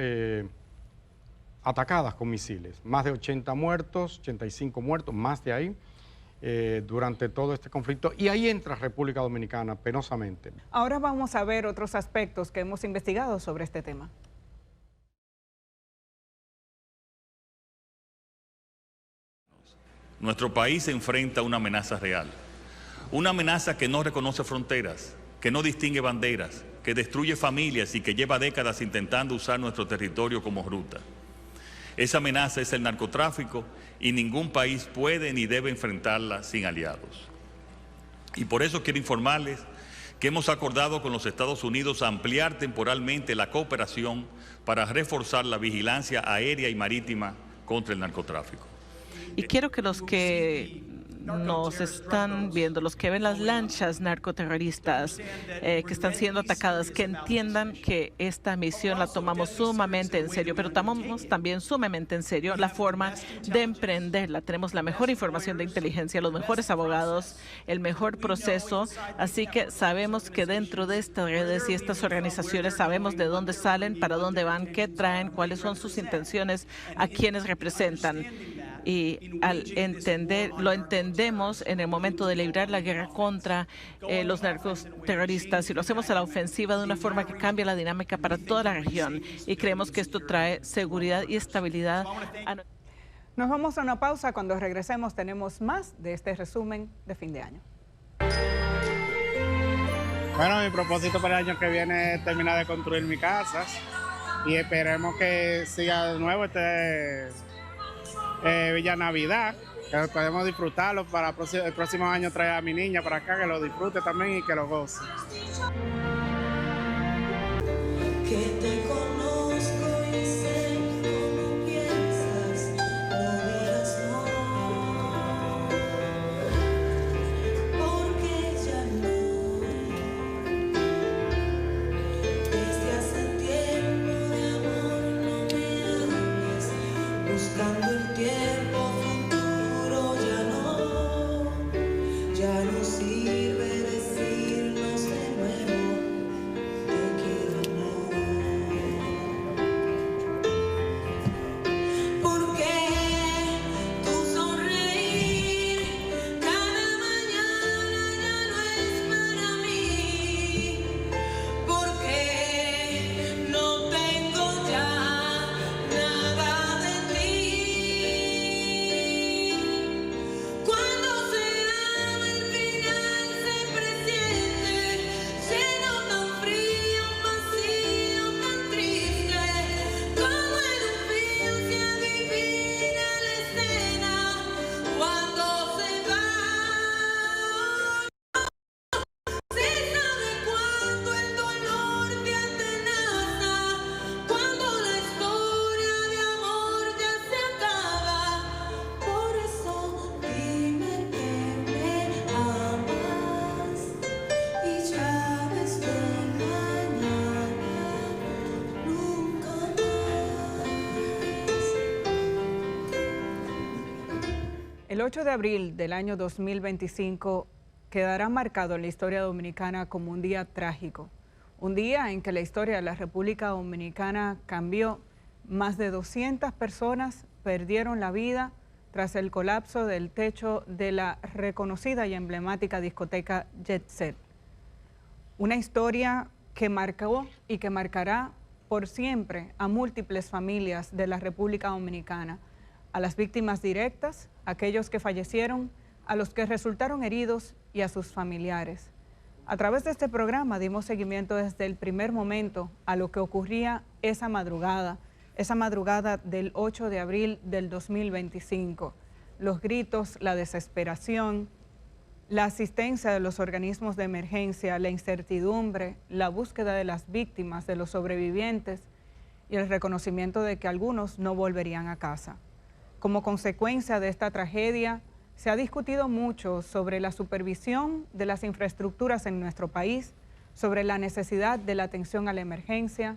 atacadas con misiles. Más de 80 muertos, 85 muertos, más de ahí, durante todo este conflicto. Y ahí entra República Dominicana penosamente. Ahora vamos a ver otros aspectos que hemos investigado sobre este tema. Nuestro país se enfrenta a una amenaza real, una amenaza que no reconoce fronteras, que no distingue banderas, que destruye familias y que lleva décadas intentando usar nuestro territorio como ruta. Esa amenaza es el narcotráfico y ningún país puede ni debe enfrentarla sin aliados. Y por eso quiero informarles que hemos acordado con los Estados Unidos ampliar temporalmente la cooperación para reforzar la vigilancia aérea y marítima contra el narcotráfico. Y quiero que los que nos están viendo, los que ven las lanchas narcoterroristas que están siendo atacadas, que entiendan que esta misión la tomamos sumamente en serio, pero tomamos también sumamente en serio la forma de emprenderla. Tenemos la mejor información de inteligencia, los mejores abogados, el mejor proceso, así que sabemos que dentro de estas redes y estas organizaciones sabemos de dónde salen, para dónde van, qué traen, cuáles son sus intenciones, a quiénes representan. Y lo entendemos en el momento de librar la guerra contra los narcoterroristas, y lo hacemos a la ofensiva de una forma que cambia la dinámica para toda la región, y creemos que esto trae seguridad y estabilidad. Nos vamos a una pausa. Cuando regresemos tenemos más de este resumen de fin de año. Bueno, mi propósito para el año que viene es terminar de construir mi casa y esperemos que siga de nuevo Villa Navidad, que podemos disfrutarlo para el próximo año, traer a mi niña para acá, que lo disfrute también y que lo goce. Que te conozco y sé cómo piensas, no digas no, porque ya no. Desde hace tiempo de amor no me hables, buscando el tiempo futuro ya no sirve decirnos de nuevo te quiero amor. Porque tu sonreír cada mañana ya no es para mí, porque no tengo ya nada de ti. Cuando se daba el final se presiente, lleno tan frío, vacío, tan triste, como en un film se adivina la escena cuando se va. Se sabe cuando el dolor te atenaza, cuando la historia de amor ya se acaba. Por eso dime que me amas y ya desde mañana nunca más. El 8 de abril del año 2025 quedará marcado en la historia dominicana como un día trágico, un día en que la historia de la República Dominicana cambió. Más de 200 personas perdieron la vida tras el colapso del techo de la reconocida y emblemática discoteca Jet Set. Una historia que marcó y que marcará por siempre a múltiples familias de la República Dominicana, a las víctimas directas, a aquellos que fallecieron, a los que resultaron heridos y a sus familiares. A través de este programa dimos seguimiento desde el primer momento a lo que ocurría esa madrugada del 8 de abril del 2025. Los gritos, la desesperación, la asistencia de los organismos de emergencia, la incertidumbre, la búsqueda de las víctimas, de los sobrevivientes y el reconocimiento de que algunos no volverían a casa. Como consecuencia de esta tragedia, se ha discutido mucho sobre la supervisión de las infraestructuras en nuestro país, sobre la necesidad de la atención a la emergencia,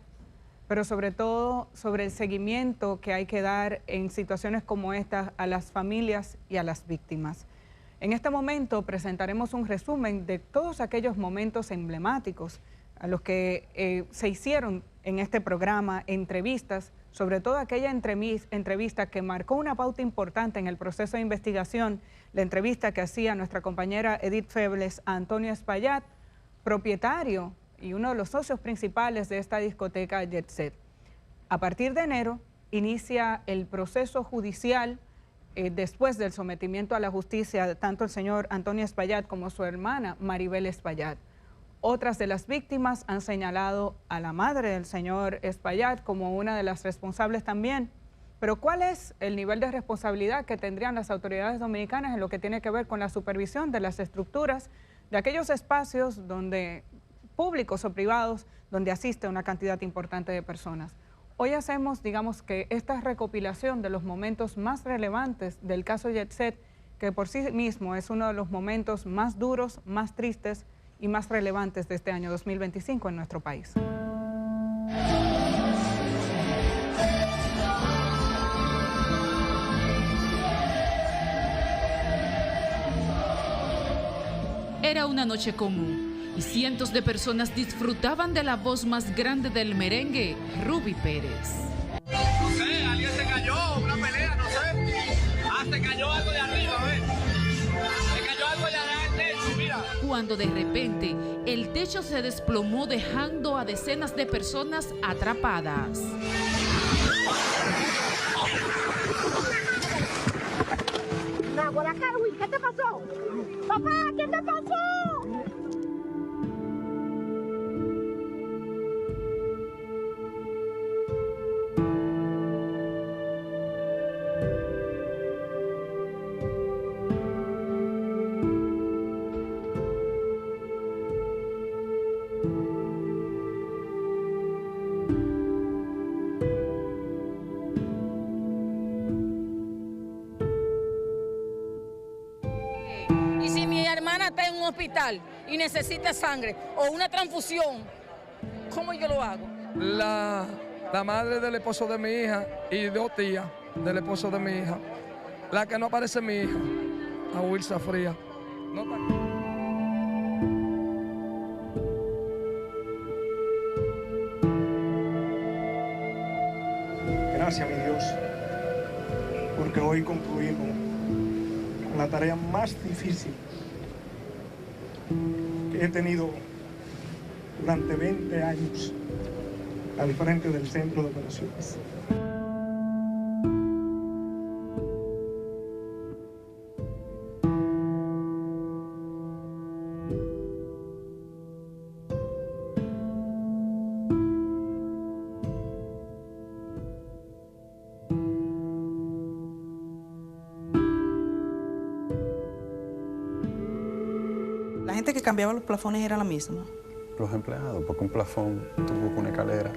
pero sobre todo sobre el seguimiento que hay que dar en situaciones como esta a las familias y a las víctimas. En este momento presentaremos un resumen de todos aquellos momentos emblemáticos a los que se hicieron en este programa entrevistas, sobre todo aquella entrevista que marcó una pauta importante en el proceso de investigación, la entrevista que hacía nuestra compañera Edith Febles a Antonio Espaillat, propietario y uno de los socios principales de esta discoteca Jet Set. A partir de enero inicia el proceso judicial después del sometimiento a la justicia, tanto el señor Antonio Espaillat como su hermana Maribel Espaillat. Otras de las víctimas han señalado a la madre del señor Espaillat como una de las responsables también. Pero ¿cuál es el nivel de responsabilidad que tendrían las autoridades dominicanas en lo que tiene que ver con la supervisión de las estructuras, de aquellos espacios donde, públicos o privados, donde asiste una cantidad importante de personas? Hoy hacemos, digamos que esta recopilación de los momentos más relevantes del caso Jet Set, que por sí mismo es uno de los momentos más duros, más tristes y más relevantes de este año 2025 en nuestro país. Era una noche común y cientos de personas disfrutaban de la voz más grande del merengue, Ruby Pérez. No sé, alguien se cayó, una pelea, no sé. Se cayó algo de arriba, ¿ves? Se cayó algo allá del techo, mira. Cuando de repente el techo se desplomó dejando a decenas de personas atrapadas. ¿Qué te pasó? Papá, ¿qué te pasó? Y si mi hermana está en un hospital y necesita sangre o una transfusión, ¿cómo yo lo hago? La madre del esposo de mi hija y dos tías del esposo de mi hija. La que no aparece mi hija, a Wilsa Fría. No está aquí. Gracias, mi Dios, porque hoy concluimos la tarea más difícil que he tenido durante 20 años al frente del centro de operaciones. La gente que cambiaba los plafones era la misma. Los empleados, porque un plafón, tú buscas una escalera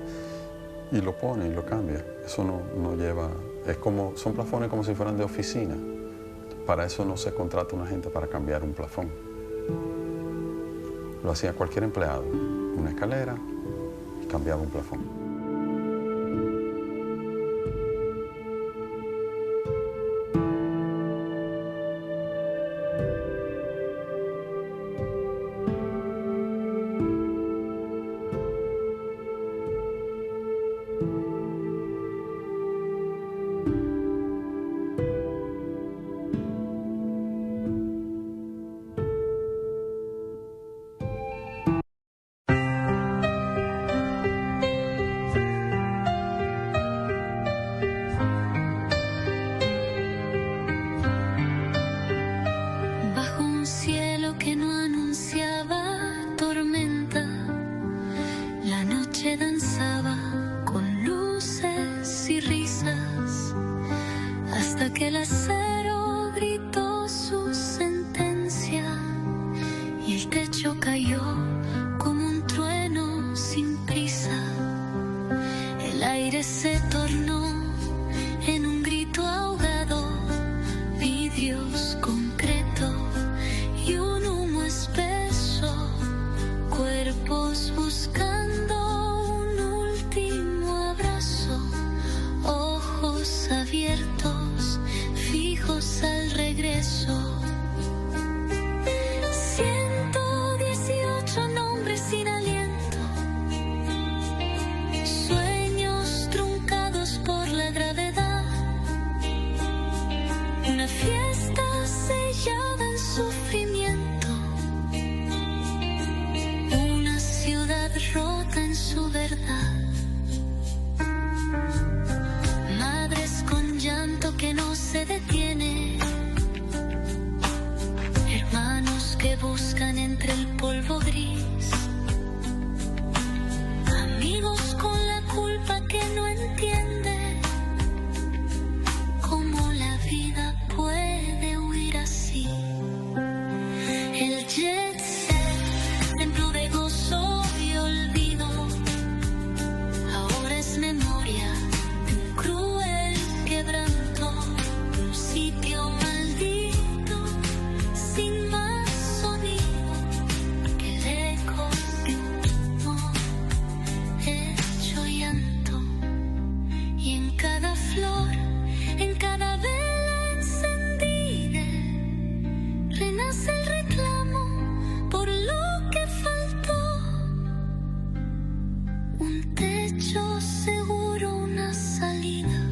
y lo pones y lo cambias. Eso no lleva, son plafones como si fueran de oficina. Para eso no se contrata una gente para cambiar un plafón. Lo hacía cualquier empleado, una escalera y cambiaba un plafón. cielo que no anunciaba tormenta. La noche danzaba con luces y risas hasta que el acero gritó su sentencia y el techo cayó como un trueno sin prisa. El aire se tornó en un grito ahogado, vidrios, concreto y un humo espeso, cuerpos buscando un último abrazo, ojos abiertos, fijos al regreso. 118 nombres sin aliento, sueños truncados por la gravedad, una fiesta sellada en sufrimiento, una ciudad rota en su verdad. Madres con llanto que no se detiene, hermanos que buscan entre el polvo gris, amigos con la culpa que no entiende cómo la vida puede huir así. El jet set, templo de gozo y olvido, ahora es memoria de un cruel quebranto, de un sitio maldito, sin más sonido que el eco de un no hecho llanto. Y en cada flor, en cada vela encendida, renace el reclamo por lo que faltó. Un techo seguro, una salida,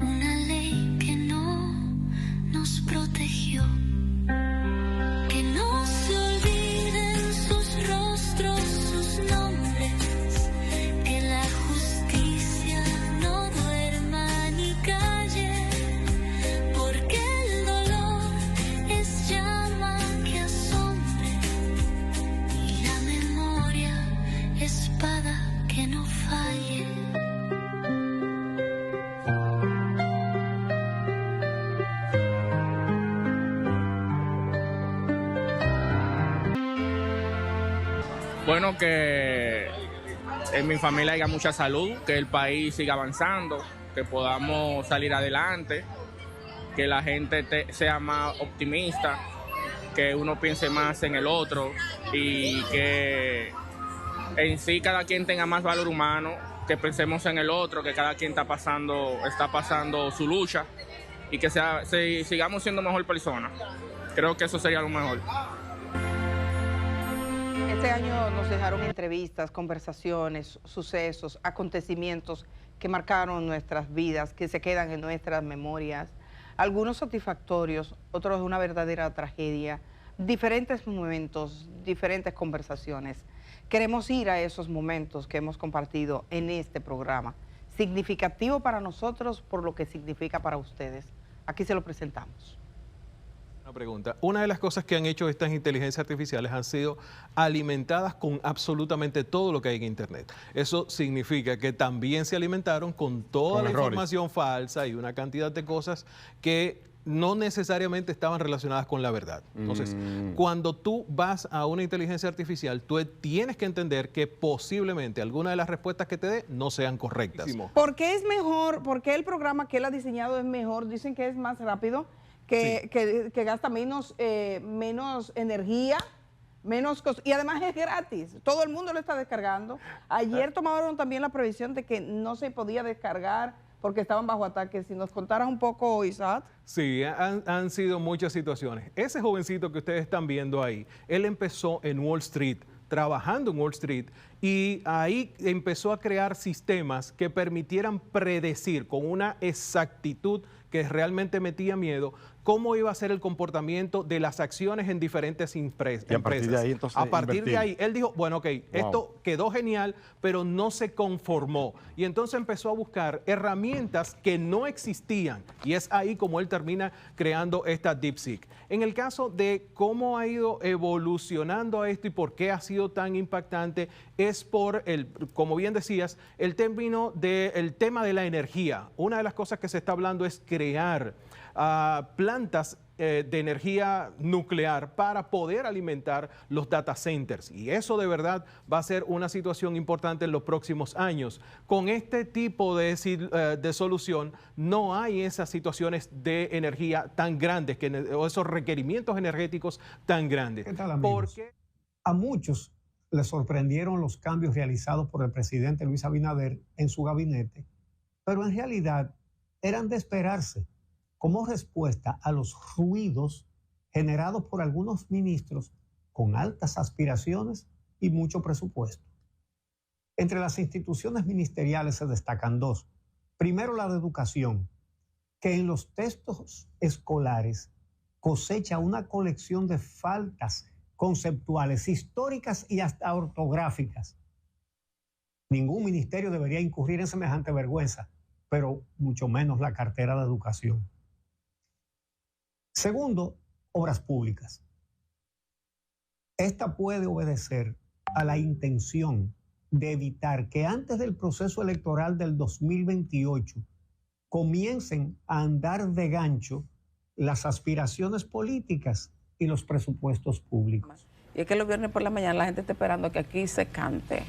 una ley que no nos protegió. Que no se olviden sus rostros, sus nombres, que la justicia no duerma ni calle, porque el dolor es llama que asombre y la memoria espada que no falle. Bueno, que en mi familia haya mucha salud, que el país siga avanzando, que podamos salir adelante, que la gente sea más optimista, que uno piense más en el otro y que en sí cada quien tenga más valor humano, que pensemos en el otro, que cada quien está pasando su lucha y que sigamos siendo mejor persona. Creo que eso sería lo mejor. Este año nos dejaron entrevistas, conversaciones, sucesos, acontecimientos que marcaron nuestras vidas, que se quedan en nuestras memorias, algunos satisfactorios, otros una verdadera tragedia, diferentes momentos, diferentes conversaciones. Queremos ir a esos momentos que hemos compartido en este programa, significativo para nosotros por lo que significa para ustedes. Aquí se lo presentamos. Una pregunta. Una de las cosas que han hecho estas inteligencias artificiales han sido alimentadas con absolutamente todo lo que hay en Internet. Eso significa que también se alimentaron con toda la información falsa y una cantidad de cosas que no necesariamente estaban relacionadas con la verdad. Entonces, cuando tú vas a una inteligencia artificial, tú tienes que entender que posiblemente alguna de las respuestas que te dé no sean correctas. ¿Por qué es mejor? ¿Por qué el programa que él ha diseñado es mejor? Dicen que es más rápido, que gasta menos energía, y además es gratis. Todo el mundo lo está descargando. Ayer tomaron también la previsión de que no se podía descargar porque estaban bajo ataque. Si nos contaras un poco, Isaac. Sí, han sido muchas situaciones. Ese jovencito que ustedes están viendo ahí, él empezó en Wall Street, trabajando en Wall Street, y ahí empezó a crear sistemas que permitieran predecir con una exactitud que realmente metía miedo cómo iba a ser el comportamiento de las acciones en diferentes empresas. Y a partir de ahí, entonces, a partir de invertir. ahí, él dijo, bueno, ok, esto quedó genial, pero no se conformó. Y entonces empezó a buscar herramientas que no existían. Y es ahí como él termina creando esta DeepSeek. En el caso de cómo ha ido evolucionando esto y por qué ha sido tan impactante, es por, como bien decías, el tema de la energía. Una de las cosas que se está hablando es crear plantas de energía nuclear para poder alimentar los data centers. Y eso de verdad va a ser una situación importante en los próximos años. Con este tipo de solución no hay esas situaciones de energía tan grandes, o esos requerimientos energéticos tan grandes. ¿Qué tal, amigos? A muchos les sorprendieron los cambios realizados por el presidente Luis Abinader en su gabinete, pero en realidad eran de esperarse, como respuesta a los ruidos generados por algunos ministros con altas aspiraciones y mucho presupuesto. Entre las instituciones ministeriales se destacan dos. Primero, la de educación, que en los textos escolares cosecha una colección de faltas conceptuales, históricas y hasta ortográficas. Ningún ministerio debería incurrir en semejante vergüenza, pero mucho menos la cartera de educación. Segundo, obras públicas. Esta puede obedecer a la intención de evitar que antes del proceso electoral del 2028 comiencen a andar de gancho las aspiraciones políticas y los presupuestos públicos. Y es que los viernes por la mañana la gente está esperando que aquí se cante.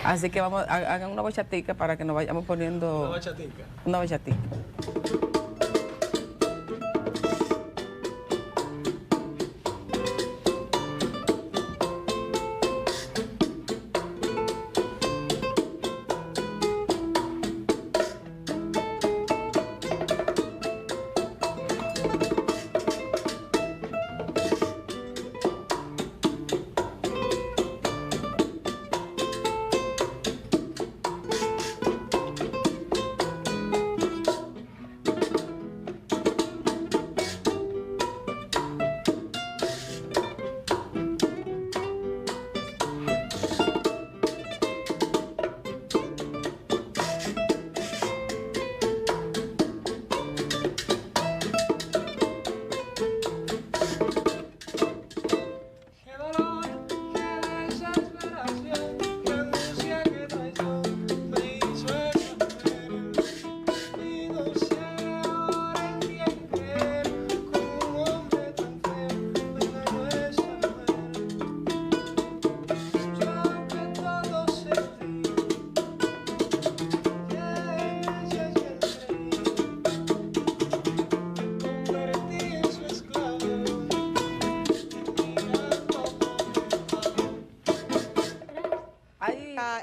Así que vamos, hagan una bachatica para que nos vayamos poniendo... Una bachatica. Una bachatica.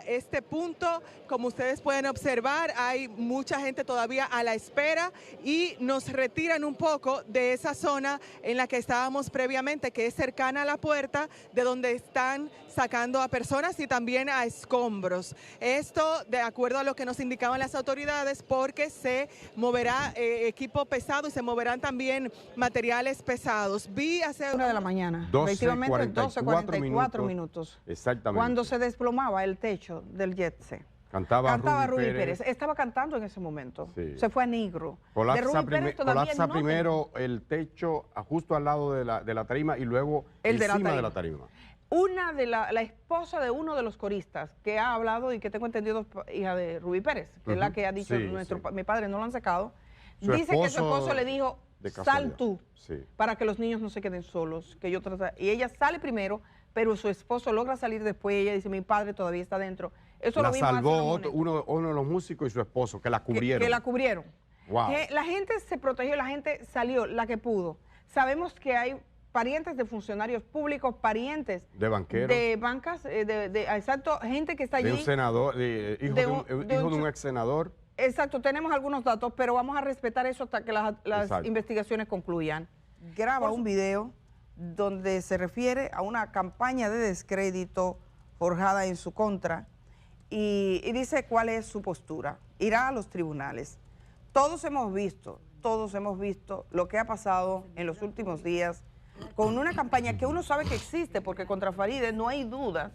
Este punto, como ustedes pueden observar, hay mucha gente todavía a la espera y nos retiran un poco de esa zona en la que estábamos previamente, que es cercana a la puerta, de donde están sacando a personas y también a escombros. Esto de acuerdo a lo que nos indicaban las autoridades, porque se moverá equipo pesado y se moverán también materiales pesados. Vi hace 1 de la mañana, 12:44 minutos. Exactamente. Cuando se desplomaba el techo del Jetset. Cantaba Rubí Pérez. Estaba cantando en ese momento. Sí. Se fue a Nigro. Colapsa primero el techo justo al lado de la tarima y luego encima de la tarima. Una de la esposa de uno de los coristas que ha hablado y que tengo entendido, hija de Rubí Pérez, que es la que ha dicho, mi padre no lo han sacado, dice que su esposo le dijo, sal tú, para que los niños no se queden solos, que yo y ella sale primero, pero su esposo logra salir después y ella dice, mi padre todavía está dentro. Eso la lo vimos salvó uno de los músicos y su esposo, que la cubrieron. Que la cubrieron. Wow. La gente se protegió, la gente salió, la que pudo. Sabemos que hay parientes de funcionarios públicos, parientes de banqueros, de bancas, exacto, gente que está allí. De un senador, hijo de un ex senador. Exacto, tenemos algunos datos, pero vamos a respetar eso hasta que las investigaciones concluyan. Graba un video donde se refiere a una campaña de descrédito forjada en su contra y dice cuál es su postura. Irá a los tribunales. Todos hemos visto todos hemos visto lo que ha pasado en los últimos días con una campaña que uno sabe que existe, porque contra Farideh no hay dudas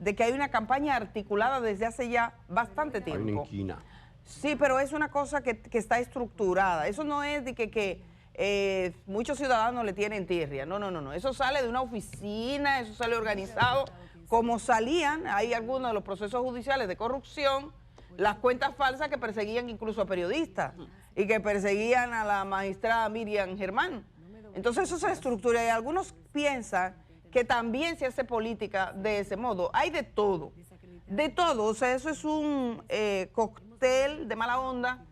de que hay una campaña articulada desde hace ya bastante tiempo. Hay una inquina. Sí, pero es una cosa que está estructurada. Eso no es de que muchos ciudadanos le tienen tirria. No. Eso sale de una oficina, eso sale organizado. Como salían, hay algunos de los procesos judiciales de corrupción, las cuentas falsas que perseguían incluso a periodistas y que perseguían a la magistrada Miriam Germán. Entonces eso se estructura y algunos piensan que también se hace política de ese modo. Hay de todo, o sea, eso es un cóctel de mala onda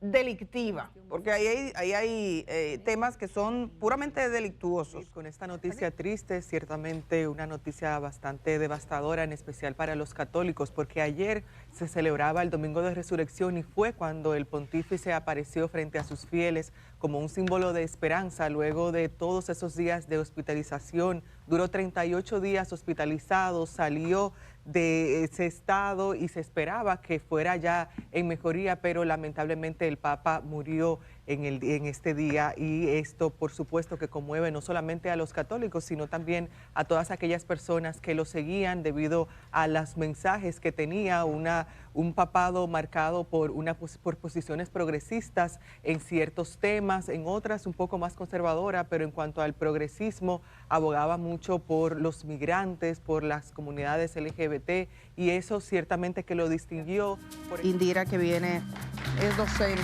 delictiva, porque ahí hay temas que son puramente delictuosos. Con esta noticia triste, ciertamente una noticia bastante devastadora, en especial para los católicos, porque ayer se celebraba el Domingo de Resurrección y fue cuando el pontífice apareció frente a sus fieles como un símbolo de esperanza luego de todos esos días de hospitalización. Duró 38 días hospitalizado, salió de ese estado y se esperaba que fuera ya en mejoría, pero lamentablemente el Papa murió en este día, y esto por supuesto que conmueve no solamente a los católicos, sino también a todas aquellas personas que lo seguían debido a los mensajes que tenía, un papado marcado por posiciones progresistas en ciertos temas, en otras un poco más conservadora, pero en cuanto al progresismo abogaba mucho por los migrantes, por las comunidades LGBT, y eso ciertamente que lo distinguió. Indira, que viene, es docente.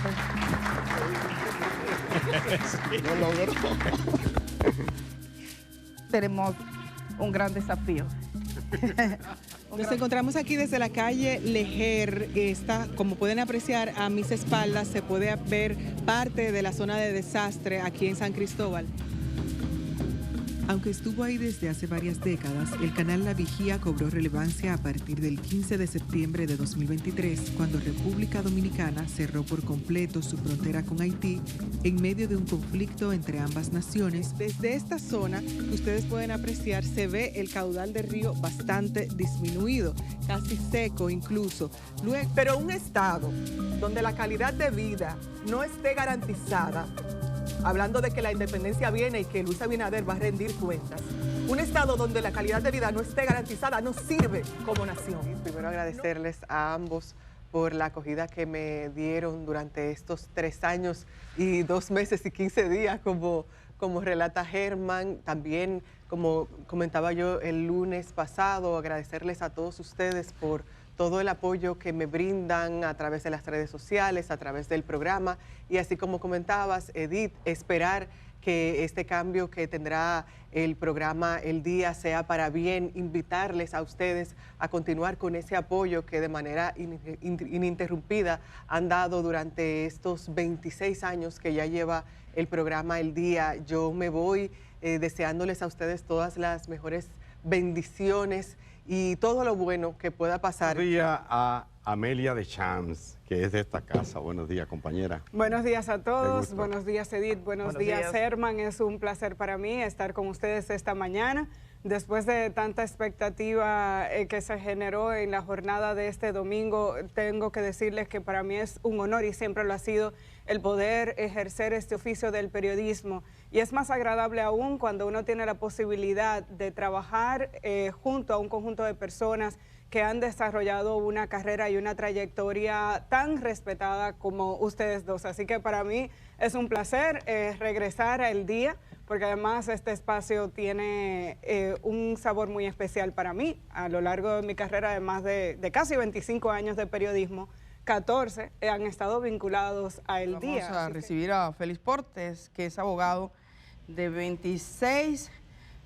No logro. Tenemos un gran desafío. Nos encontramos aquí desde la calle Lejer. Como pueden apreciar, a mis espaldas se puede ver parte de la zona de desastre aquí en San Cristóbal. Aunque estuvo ahí desde hace varias décadas, el canal La Vigía cobró relevancia a partir del 15 de septiembre de 2023, cuando República Dominicana cerró por completo su frontera con Haití en medio de un conflicto entre ambas naciones. Desde esta zona, ustedes pueden apreciar, se ve el caudal del río bastante disminuido, casi seco incluso. Pero un estado donde la calidad de vida no esté garantizada, hablando de que la independencia viene y que Luis Abinader va a rendir cuentas. Un estado donde la calidad de vida no esté garantizada no sirve como nación. Primero agradecerles a ambos por la acogida que me dieron durante estos 3 años y 2 meses y 15 días como relata Germán. También, como comentaba yo el lunes pasado, agradecerles a todos ustedes por todo el apoyo que me brindan a través de las redes sociales, a través del programa, y así como comentabas, Edith, esperar que este cambio que tendrá el programa El Día sea para bien, invitarles a ustedes a continuar con ese apoyo que de manera ininterrumpida han dado durante estos 26 años que ya lleva el programa El Día. Yo me voy deseándoles a ustedes todas las mejores bendiciones y todo lo bueno que pueda pasar. Buenos días a Amelia de Champs, que es de esta casa. Buenos días, compañera. Buenos días a todos. Buenos días, Edith. Buenos días, Germán. Es un placer para mí estar con ustedes esta mañana. Después de tanta expectativa que se generó en la jornada de este domingo, tengo que decirles que para mí es un honor, y siempre lo ha sido, el poder ejercer este oficio del periodismo. Y es más agradable aún cuando uno tiene la posibilidad de trabajar junto a un conjunto de personas que han desarrollado una carrera y una trayectoria tan respetada como ustedes dos. Así que para mí es un placer regresar a El Día, porque además este espacio tiene un sabor muy especial para mí. A lo largo de mi carrera, además de casi 25 años de periodismo, 14 han estado vinculados a El Día. Vamos a recibir a Félix Portes, que es abogado de 26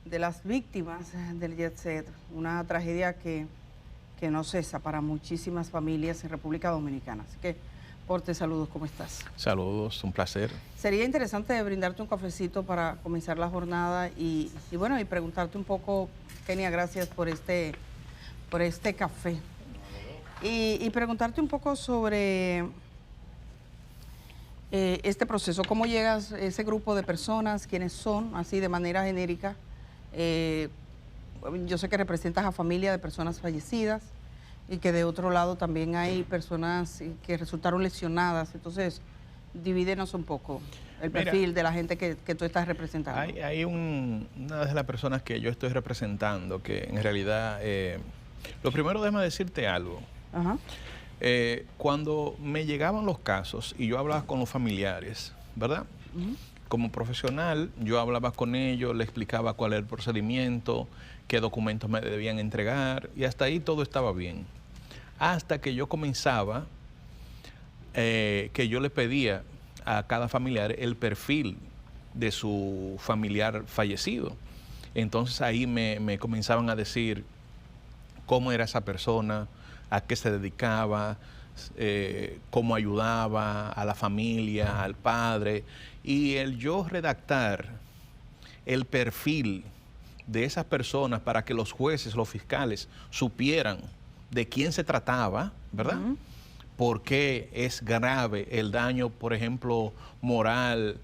de las víctimas del Jet Set, una tragedia que no cesa para muchísimas familias en República Dominicana. Así que, Portes, saludos, ¿cómo estás? Saludos, un placer. Sería interesante brindarte un cafecito para comenzar la jornada y bueno, y preguntarte un poco, Kenia, gracias por este café. Y preguntarte un poco sobre este proceso, cómo llegas a ese grupo de personas, quiénes son, así de manera genérica. Yo sé que representas a familia de personas fallecidas y que de otro lado también hay personas que resultaron lesionadas. Entonces, divídenos un poco. el perfil de la gente que tú estás representando? Hay una de las personas que yo estoy representando que en realidad, lo primero déjame decirte algo. Ajá. Cuando me llegaban los casos y yo hablaba con los familiares, ¿verdad? Como profesional, yo hablaba con ellos, les explicaba cuál era el procedimiento, qué documentos me debían entregar, y hasta ahí todo estaba bien. Hasta que yo comenzaba, que yo le pedía a cada familiar el perfil de su familiar fallecido. Entonces ahí me comenzaban a decir cómo era esa persona, a qué se dedicaba, cómo ayudaba a la familia, al padre. Y el yo redactar el perfil de esas personas para que los jueces, los fiscales, supieran de quién se trataba, ¿verdad? Por qué es grave el daño, por ejemplo, moral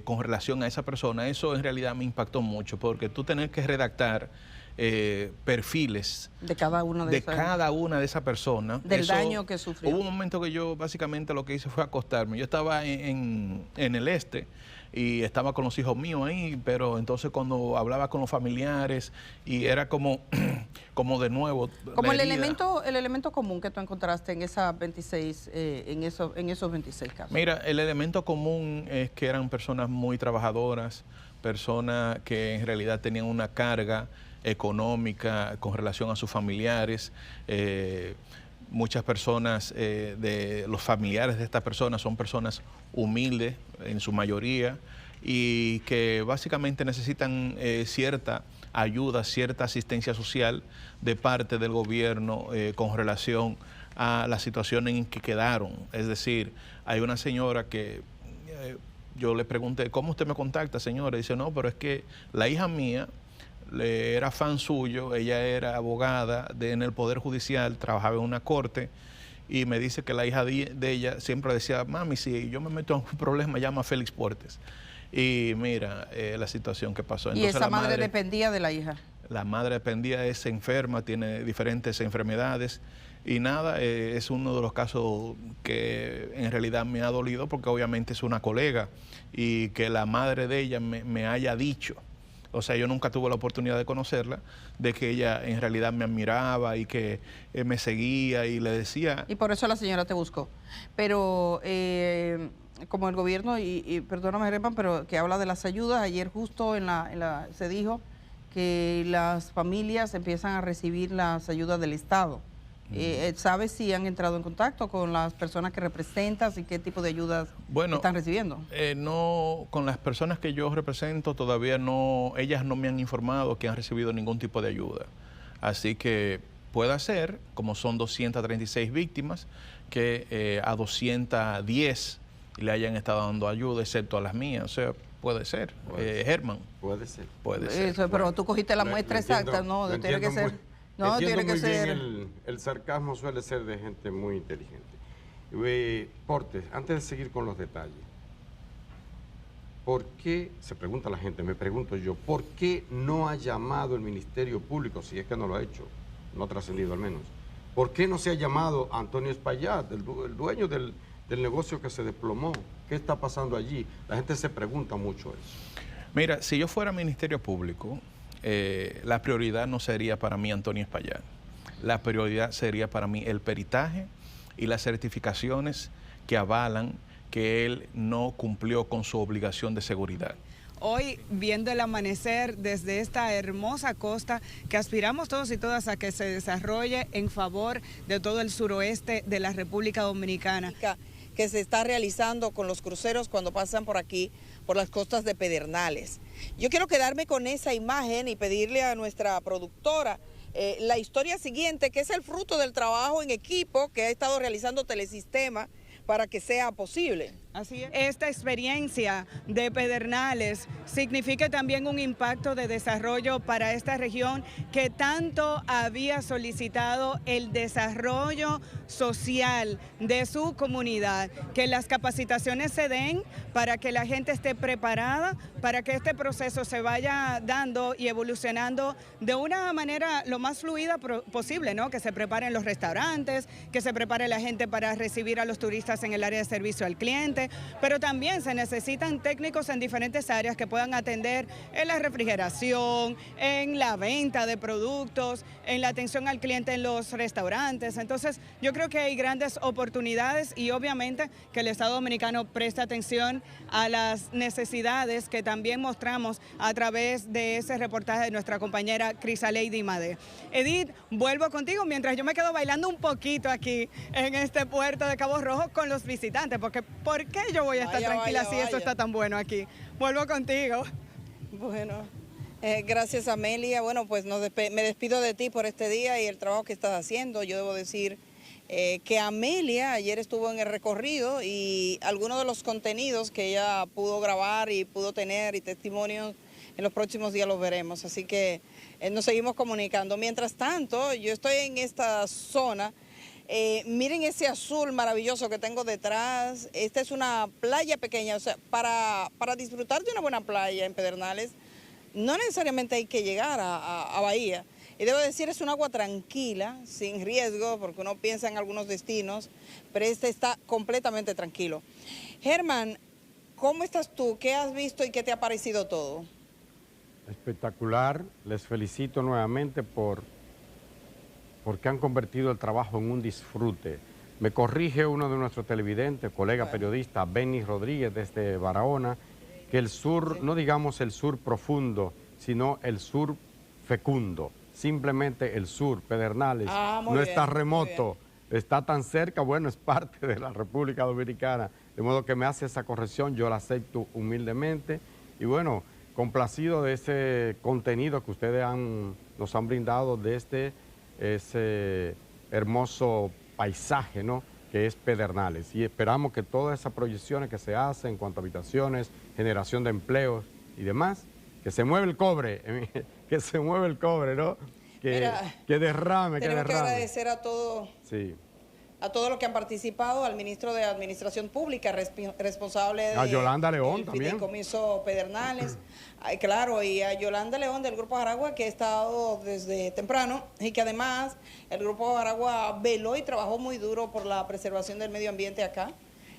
con relación a esa persona. Eso en realidad me impactó mucho, porque tú tener que redactar perfiles de cada una de esas personas. Del daño que sufrió. Hubo un momento que yo básicamente lo que hice fue acostarme. Yo estaba en el este y estaba con los hijos míos ahí, pero entonces cuando hablaba con los familiares y era como de nuevo. Como el elemento común que tú encontraste en esas 26, en esos 26 casos. Mira, el elemento común es que eran personas muy trabajadoras, personas que en realidad tenían una carga económica con relación a sus familiares. Muchas personas, de los familiares de estas personas son personas humildes en su mayoría y que básicamente necesitan cierta ayuda, cierta asistencia social de parte del gobierno con relación a la situación en que quedaron. Es decir, hay una señora que yo le pregunté, ¿cómo usted me contacta, señora? Y dice, no, pero es que la hija mía era fan suyo, ella era abogada en el Poder Judicial, trabajaba en una corte, y me dice que la hija de ella siempre decía, mami, si yo me meto en un problema, llama a Félix Puertes. Y mira la situación que pasó. Entonces, ¿y esa madre dependía de la hija? La madre dependía, es enferma, tiene diferentes enfermedades, y nada, es uno de los casos que en realidad me ha dolido, porque obviamente es una colega, y que la madre de ella me haya dicho, o sea, yo nunca tuve la oportunidad de conocerla, de que ella en realidad me admiraba y que me seguía y le decía. Y por eso la señora te buscó. Pero como el gobierno, y perdóname, Repan, pero que habla de las ayudas, ayer justo se dijo que las familias empiezan a recibir las ayudas del Estado. ¿Sabes si han entrado en contacto con las personas que representas y qué tipo de ayudas están recibiendo? No, con las personas que yo represento todavía no, ellas no me han informado que han recibido ningún tipo de ayuda. Así que puede ser, como son 236 víctimas, que a 210 le hayan estado dando ayuda, excepto a las mías. O sea, puede ser. Germán. Puede ser. Puede ser. Pero bueno, tú cogiste la muestra exacta, ¿no? Tiene que ser. No, tiene que ser. El sarcasmo suele ser de gente muy inteligente. Portes, antes de seguir con los detalles, ¿por qué, se pregunta la gente, me pregunto yo, ¿por qué no ha llamado el Ministerio Público, si es que no lo ha hecho, no ha trascendido al menos? ¿Por qué no se ha llamado a Antonio Espaillat, el dueño del negocio que se desplomó? ¿Qué está pasando allí? La gente se pregunta mucho eso. Mira, si yo fuera Ministerio Público, la prioridad no sería para mí Antonio Espaillat. La prioridad sería para mí el peritaje y las certificaciones que avalan que él no cumplió con su obligación de seguridad. Hoy, viendo el amanecer desde esta hermosa costa que aspiramos todos y todas a que se desarrolle en favor de todo el suroeste de la República Dominicana. Que se está realizando con los cruceros cuando pasan por aquí, por las costas de Pedernales. Yo quiero quedarme con esa imagen y pedirle a nuestra productora la historia siguiente, que es el fruto del trabajo en equipo que ha estado realizando Telesistema para que sea posible. Así es. Esta experiencia de Pedernales significa también un impacto de desarrollo para esta región que tanto había solicitado el desarrollo social de su comunidad, que las capacitaciones se den para que la gente esté preparada, para que este proceso se vaya dando y evolucionando de una manera lo más fluida posible, ¿no? Que se preparen los restaurantes, que se prepare la gente para recibir a los turistas en el área de servicio al cliente, cliente, pero también se necesitan técnicos en diferentes áreas que puedan atender en la refrigeración, en la venta de productos, en la atención al cliente en los restaurantes. Entonces, yo creo que hay grandes oportunidades y obviamente que el Estado Dominicano preste atención a las necesidades que también mostramos a través de ese reportaje de nuestra compañera Crisaleidi Madé. Edith, vuelvo contigo mientras yo me quedo bailando un poquito aquí en este puerto de Cabo Rojo con los visitantes, porque ¿por qué yo voy a estar tranquila si esto está tan bueno aquí? Vuelvo contigo. Bueno, gracias Amelia. Bueno, pues me despido de ti por este día y el trabajo que estás haciendo. Yo debo decir que Amelia ayer estuvo en el recorrido y algunos de los contenidos que ella pudo grabar y pudo tener y testimonios en los próximos días los veremos. Así que nos seguimos comunicando. Mientras tanto, yo estoy en esta zona. Miren ese azul maravilloso que tengo detrás. Esta es una playa pequeña, o sea, para disfrutar de una buena playa en Pedernales, no necesariamente hay que llegar a Bahía. Y debo decir, es un agua tranquila, sin riesgo, porque uno piensa en algunos destinos, pero este está completamente tranquilo. Germán, ¿cómo estás tú? ¿Qué has visto y qué te ha parecido todo? Espectacular. Les felicito nuevamente porque han convertido el trabajo en un disfrute. Me corrige uno de nuestros televidentes, colega periodista, Benny Rodríguez desde Barahona, que el sur, no digamos el sur profundo, sino el sur fecundo. Simplemente el sur, Pedernales, no está remoto, está tan cerca, bueno, es parte de la República Dominicana. De modo que me hace esa corrección, yo la acepto humildemente. Y bueno, complacido de ese contenido que ustedes nos han brindado desde ese hermoso paisaje, ¿no?, que es Pedernales. Y esperamos que todas esas proyecciones que se hacen en cuanto a habitaciones, generación de empleos y demás, que se mueve el cobre, que se mueve el cobre, ¿no? Que derrame, tenemos que agradecer a todos. Sí. A todos los que han participado, al ministro de Administración Pública, responsable de... A Yolanda León también. Fideicomiso Pedernales, claro, y a Yolanda León del Grupo Aragua, que ha estado desde temprano, y que además el Grupo Aragua veló y trabajó muy duro por la preservación del medio ambiente acá,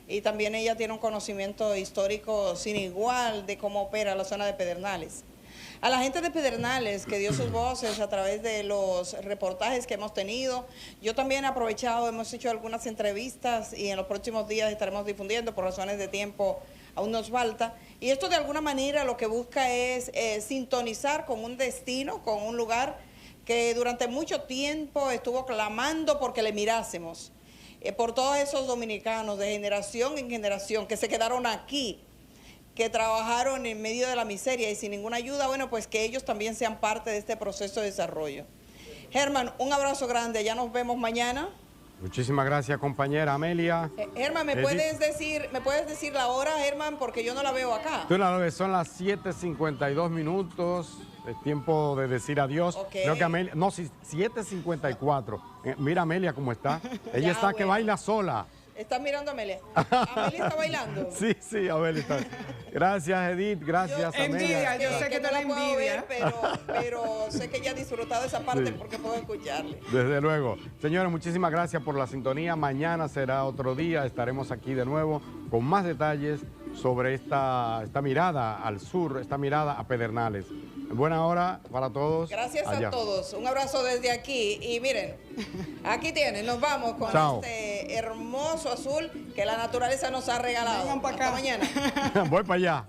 y también ella tiene un conocimiento histórico sin igual de cómo opera la zona de Pedernales. A la gente de Pedernales que dio sus voces a través de los reportajes que hemos tenido. Yo también he aprovechado, hemos hecho algunas entrevistas y en los próximos días estaremos difundiendo, por razones de tiempo aún nos falta. Y esto de alguna manera lo que busca es sintonizar con un destino, con un lugar que durante mucho tiempo estuvo clamando porque le mirásemos. Por todos esos dominicanos de generación en generación que se quedaron aquí, que trabajaron en medio de la miseria y sin ninguna ayuda, bueno, pues que ellos también sean parte de este proceso de desarrollo. Germán, un abrazo grande, ya nos vemos mañana. Muchísimas gracias, compañera Amelia. Germán, ¿me puedes decir la hora, Germán? Porque yo no la veo acá. Tú la ves, son las 7:52 minutos, es tiempo de decir adiós. Okay. Creo que Amelia, no, 7:54. Mira Amelia cómo está. Ella está que baila sola. ¿Estás mirando a Amelia? ¿Amelia está bailando? Sí, Amelia está. Gracias, Edith, gracias, Amelia. Yo sé que no la puedo ver, pero sé que ella ha disfrutado esa parte porque puedo escucharle. Desde luego. Señores, muchísimas gracias por la sintonía. Mañana será otro día. Estaremos aquí de nuevo con más detalles sobre esta mirada al sur, esta mirada a Pedernales. Buena hora para todos. Gracias allá. a todos. Un abrazo desde aquí. Y miren, aquí tienen, nos vamos con este hermoso azul que la naturaleza nos ha regalado. Hasta mañana. Voy para allá.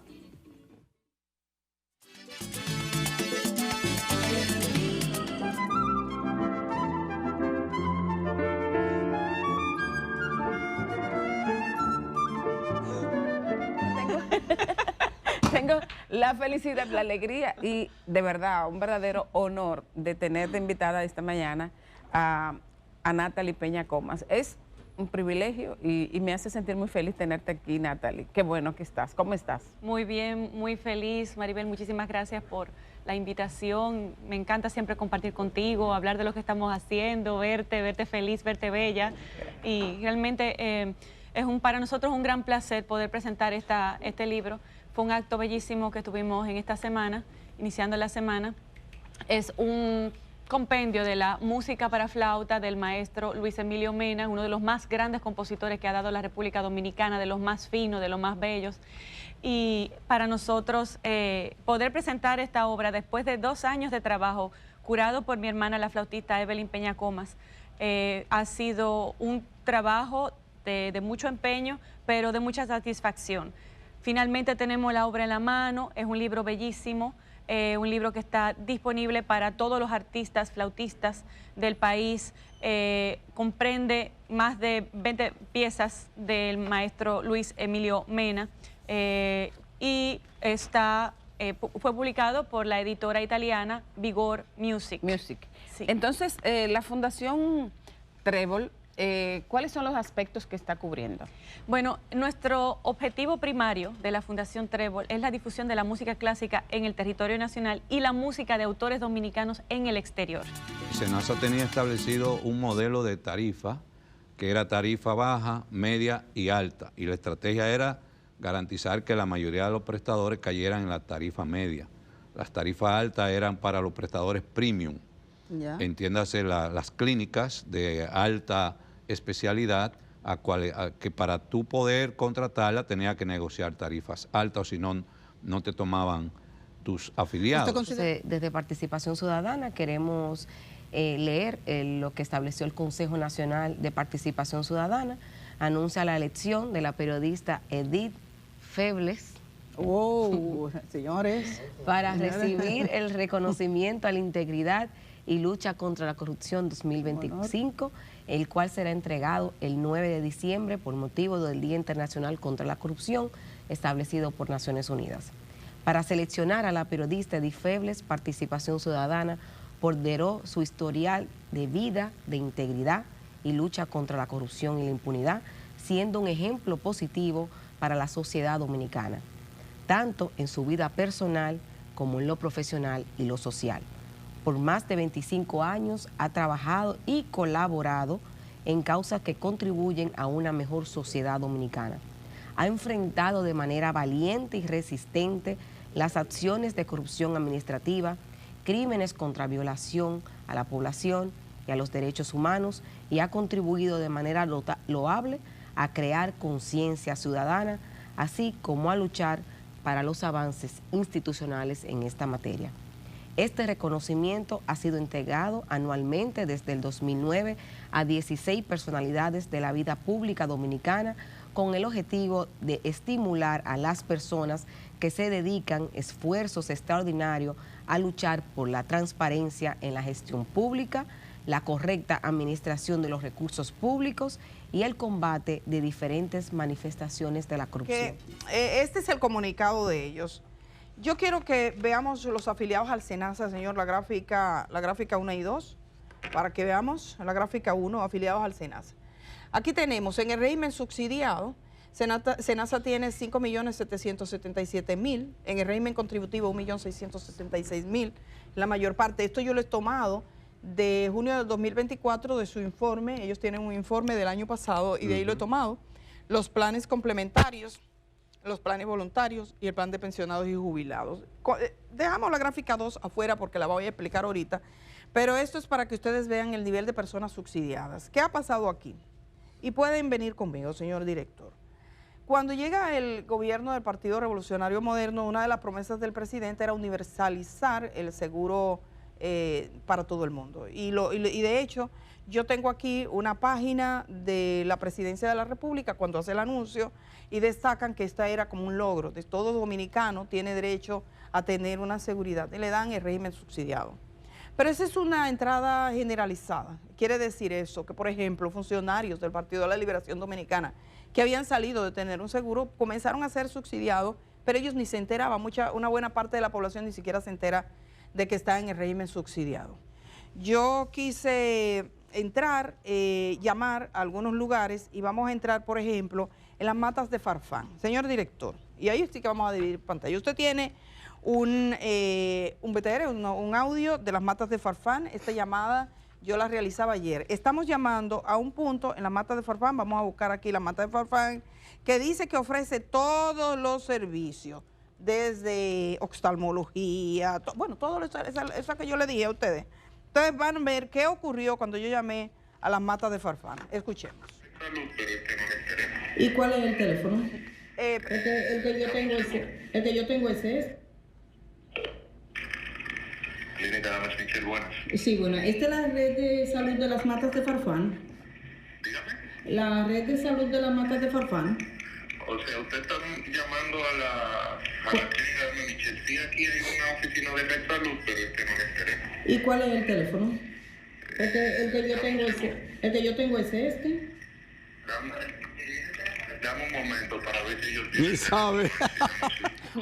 Tengo la felicidad, la alegría y de verdad un verdadero honor de tenerte invitada esta mañana a Natalie Peña Comas. Es un privilegio y me hace sentir muy feliz tenerte aquí, Natalie. Qué bueno que estás. ¿Cómo estás? Muy bien, muy feliz. Maribel, muchísimas gracias por la invitación. Me encanta siempre compartir contigo, hablar de lo que estamos haciendo, verte feliz, verte bella. Y realmente es para nosotros un gran placer poder presentar este libro. Fue un acto bellísimo que tuvimos en esta semana, iniciando la semana. Es un compendio de la música para flauta del maestro Luis Emilio Mena, uno de los más grandes compositores que ha dado la República Dominicana, de los más finos, de los más bellos. Y para nosotros poder presentar esta obra después de 2 años de trabajo, curado por mi hermana la flautista Evelyn Peña Comas, ha sido un trabajo de mucho empeño, pero de mucha satisfacción. Finalmente tenemos la obra en la mano, es un libro bellísimo, un libro que está disponible para todos los artistas, flautistas del país. Comprende más de 20 piezas del maestro Luis Emilio Mena y fue publicado por la editora italiana Vigor Music. Sí. Entonces, la Fundación Trébol, ¿cuáles son los aspectos que está cubriendo? Bueno, nuestro objetivo primario de la Fundación Trébol es la difusión de la música clásica en el territorio nacional y la música de autores dominicanos en el exterior. SENASA tenía establecido un modelo de tarifa, que era tarifa baja, media y alta, y la estrategia era garantizar que la mayoría de los prestadores cayeran en la tarifa media. Las tarifas altas eran para los prestadores premium, entiéndase las clínicas de alta especialidad, que para tú poder contratarla tenía que negociar tarifas altas, o si no, no te tomaban tus afiliados. Desde Participación Ciudadana queremos leer lo que estableció el Consejo Nacional de Participación Ciudadana. Anuncia la elección de la periodista Edith Febles. Señores. Para recibir el reconocimiento a la integridad y lucha contra la corrupción 2025, el cual será entregado el 9 de diciembre por motivo del Día Internacional contra la Corrupción establecido por Naciones Unidas. Para seleccionar a la periodista Edith Febles, Participación Ciudadana ponderó su historial de vida, de integridad y lucha contra la corrupción y la impunidad, siendo un ejemplo positivo para la sociedad dominicana, tanto en su vida personal como en lo profesional y lo social. Por más de 25 años ha trabajado y colaborado en causas que contribuyen a una mejor sociedad dominicana. Ha enfrentado de manera valiente y resistente las acciones de corrupción administrativa, crímenes contra violación a la población y a los derechos humanos, y ha contribuido de manera loable a crear conciencia ciudadana, así como a luchar para los avances institucionales en esta materia. Este reconocimiento ha sido entregado anualmente desde el 2009 a 16 personalidades de la vida pública dominicana, con el objetivo de estimular a las personas que se dedican esfuerzos extraordinarios a luchar por la transparencia en la gestión pública, la correcta administración de los recursos públicos y el combate de diferentes manifestaciones de la corrupción. Este es el comunicado de ellos. Yo quiero que veamos los afiliados al SENASA, señor, la gráfica 1 y 2, para que veamos la gráfica 1, afiliados al SENASA. Aquí tenemos, en el régimen subsidiado, SENASA tiene 5.777.000, en el régimen contributivo 1.666.000, la mayor parte. Esto yo lo he tomado de junio del 2024 de su informe, ellos tienen un informe del año pasado y de ahí lo he tomado. Los planes complementarios, los planes voluntarios y el plan de pensionados y jubilados. Dejamos la gráfica 2 afuera porque la voy a explicar ahorita, pero esto es para que ustedes vean el nivel de personas subsidiadas. ¿Qué ha pasado aquí? Y pueden venir conmigo, señor director. Cuando llega el gobierno del Partido Revolucionario Moderno, una de las promesas del presidente era universalizar el seguro para todo el mundo. Y de hecho, yo tengo aquí una página de la Presidencia de la República cuando hace el anuncio y destacan que esta era como un logro de todo dominicano tiene derecho a tener una seguridad y le dan el régimen subsidiado. Pero esa es una entrada generalizada. Quiere decir eso, que por ejemplo funcionarios del Partido de la Liberación Dominicana que habían salido de tener un seguro comenzaron a ser subsidiados, pero ellos ni se enteraban, una buena parte de la población ni siquiera se entera de que está en el régimen subsidiado. Yo quise entrar, llamar a algunos lugares y vamos a entrar, por ejemplo, en las matas de Farfán. Señor director, y ahí sí que vamos a dividir pantalla. Usted tiene un BTR, un audio de las matas de Farfán. Esta llamada yo la realizaba ayer. Estamos llamando a un punto en las matas de Farfán, vamos a buscar aquí la mata de Farfán, que dice que ofrece todos los servicios, desde oftalmología, bueno, todo eso que yo le dije a ustedes, Ustedes van a ver qué ocurrió cuando yo llamé a las matas de Farfán. Escuchemos. ¿Y cuál es el teléfono? El que yo tengo es este. Clínica Damas Michel, buenas. Sí, bueno, esta es la red de salud de las matas de Farfán. Dígame. La red de salud de las matas de Farfán. O sea, usted está llamando a la clínica Damas Michel. Sí, aquí hay una oficina de red salud, pero es que no le interesa. ¿Y cuál es el teléfono? El que yo tengo es este. Dame un momento para ver si yo... Ni sabe.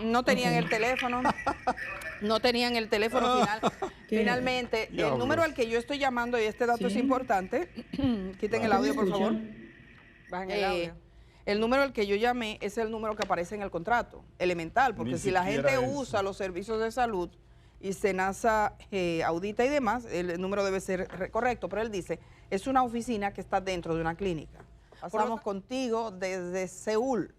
No tenían el teléfono. No tenían el teléfono final. Finalmente, el número al que yo estoy llamando, y este dato es importante, quiten el audio, por favor. Bajen el audio. El número al que yo llamé es el número que aparece en el contrato, elemental, porque si la gente usa los servicios de salud y SENASA audita y demás, el número debe ser correcto, pero él dice, es una oficina que está dentro de una clínica. Pasamos contigo desde Seúl.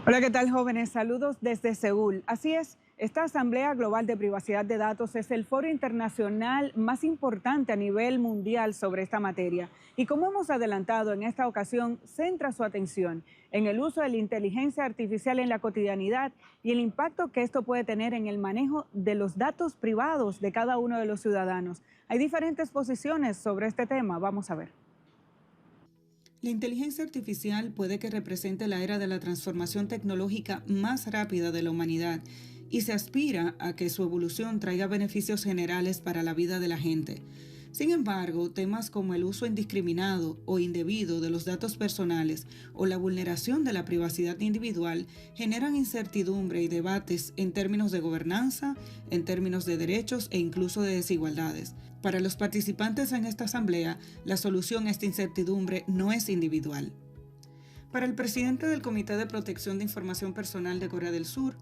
Hola, ¿qué tal, jóvenes? Saludos desde Seúl. Así es, esta Asamblea Global de Privacidad de Datos es el foro internacional más importante a nivel mundial sobre esta materia. Y como hemos adelantado en esta ocasión, centra su atención en el uso de la inteligencia artificial en la cotidianidad y el impacto que esto puede tener en el manejo de los datos privados de cada uno de los ciudadanos. Hay diferentes posiciones sobre este tema. Vamos a ver. La inteligencia artificial puede que represente la era de la transformación tecnológica más rápida de la humanidad y se aspira a que su evolución traiga beneficios generales para la vida de la gente. Sin embargo, temas como el uso indiscriminado o indebido de los datos personales o la vulneración de la privacidad individual generan incertidumbre y debates en términos de gobernanza, en términos de derechos e incluso de desigualdades. Para los participantes en esta asamblea, la solución a esta incertidumbre no es individual. Para el presidente del Comité de Protección de Información Personal de Corea del Sur,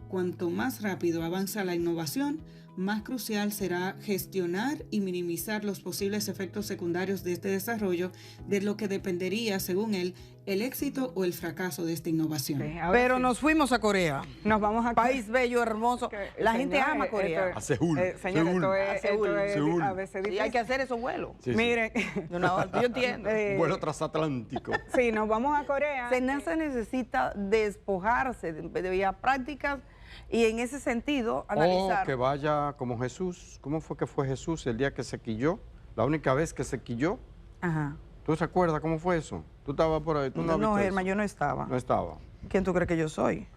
cuanto más rápido avanza la innovación, más crucial será gestionar y minimizar los posibles efectos secundarios de este desarrollo, de lo que dependería, según él, el éxito o el fracaso de esta innovación. Pero nos fuimos a Corea. Nos vamos a país bello, hermoso. La gente ama Corea. A Seúl. Señor, Seúl. a veces y hay que hacer esos vuelos. Sí, sí. Miren, yo entiendo. Vuelo transatlántico. Sí, nos vamos a Corea. SENASA necesita despojarse de vías prácticas y en ese sentido analizar. O que vaya como Jesús. ¿Cómo fue que fue Jesús el día que se quilló? La única vez que se quilló. Ajá. ¿Tú te acuerdas cómo fue eso? ¿Tú estabas por ahí? ¿Tú no, Germán, yo no estaba. No estaba. ¿Quién tú crees que yo soy?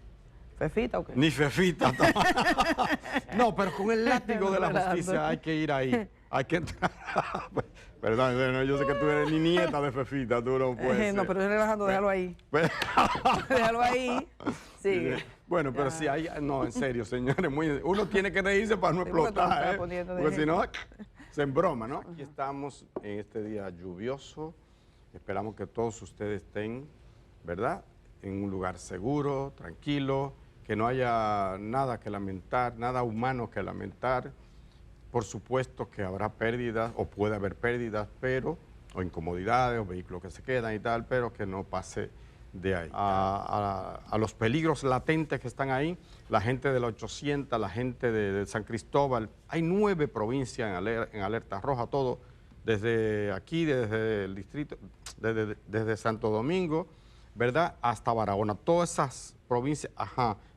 ¿Fefita o qué? Ni Fefita. No, pero con el látigo de la justicia hay que ir ahí. Hay que entrar. Perdón, yo sé que tú eres ni nieta de Fefita, tú no puedes. No, pero estoy relajando, déjalo ahí. Déjalo ahí. Sí. Bueno, pero si hay, no, en serio, señores, uno tiene que reírse para no explotar, porque si no, se embroma, ¿no? Aquí estamos en este día lluvioso, esperamos que todos ustedes estén, ¿verdad?, en un lugar seguro, tranquilo, que no haya nada que lamentar, nada humano que lamentar. Por supuesto que habrá pérdidas, o puede haber pérdidas, pero, o incomodidades, o vehículos que se quedan y tal, pero que no pase de ahí. A los peligros latentes que están ahí, la gente de la 800, la gente de San Cristóbal, hay 9 provincias en alerta roja, todo, desde aquí, desde el distrito, desde Santo Domingo, ¿verdad?, hasta Barahona, todas esas provincias,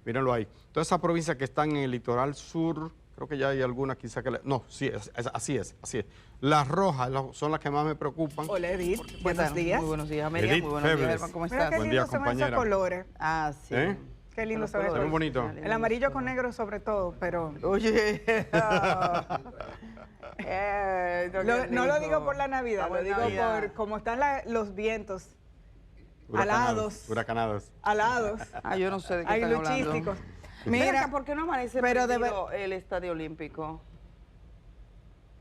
mírenlo ahí, todas esas provincias que están en el litoral sur. Creo que ya hay algunas quizá que... No, sí, así es. Las rojas son las que más me preocupan. Hola, Edith. Buenos días. Muy buenos días, Amelia. Muy buenos días, Germán. ¿Cómo estás? Buen día, compañera. Esos colores. Ah, sí. Qué lindo se ve. Se ven bonitos. El amarillo con negro sobre todo, pero... Oye. No lo digo por la Navidad, lo digo por cómo están los vientos. Alados. Huracanados. Alados. Yo no sé de qué están hablando. Luchísticos. Mira, ¿por qué no amanece prendido el Estadio Olímpico?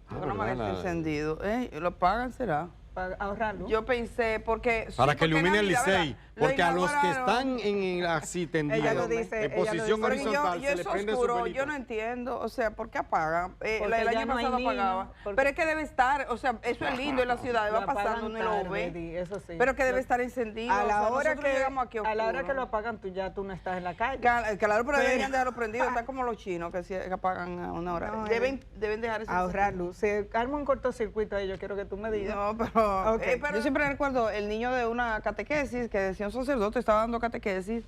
¿Por qué no amanece encendido? ¿Lo pagan, será? para ahorrarlo. Yo pensé, porque... Para sí, que porque ilumine el Navidad, ¿verdad? Licey, porque a los que inauguraron. están en así tendidos, en posición Pero horizontal, yo se le eso prende su oscuro, velita. yo no entiendo, o sea, ¿por qué apagan? El ya año no hay pasado niños, apagaba. porque- Pero es que debe estar, o sea, eso es lindo en la ciudad, va Lo pasando, apagan uno lo tarde, ve. eso sí. Pero que debe estar encendido. A o la sea, hora nosotros llegamos aquí a la hora oscuro. que lo apagan, tú no estás en la calle. Claro, pero deberían dejarlo prendido, está como los chinos que apagan a una hora. No, Deben dejar eso. ahorrar luz. Si arma un cortocircuito ahí, yo quiero que tú me digas. No, pero, Ok. yo siempre recuerdo el niño de una catequesis que decía un sacerdote, estaba dando catequesis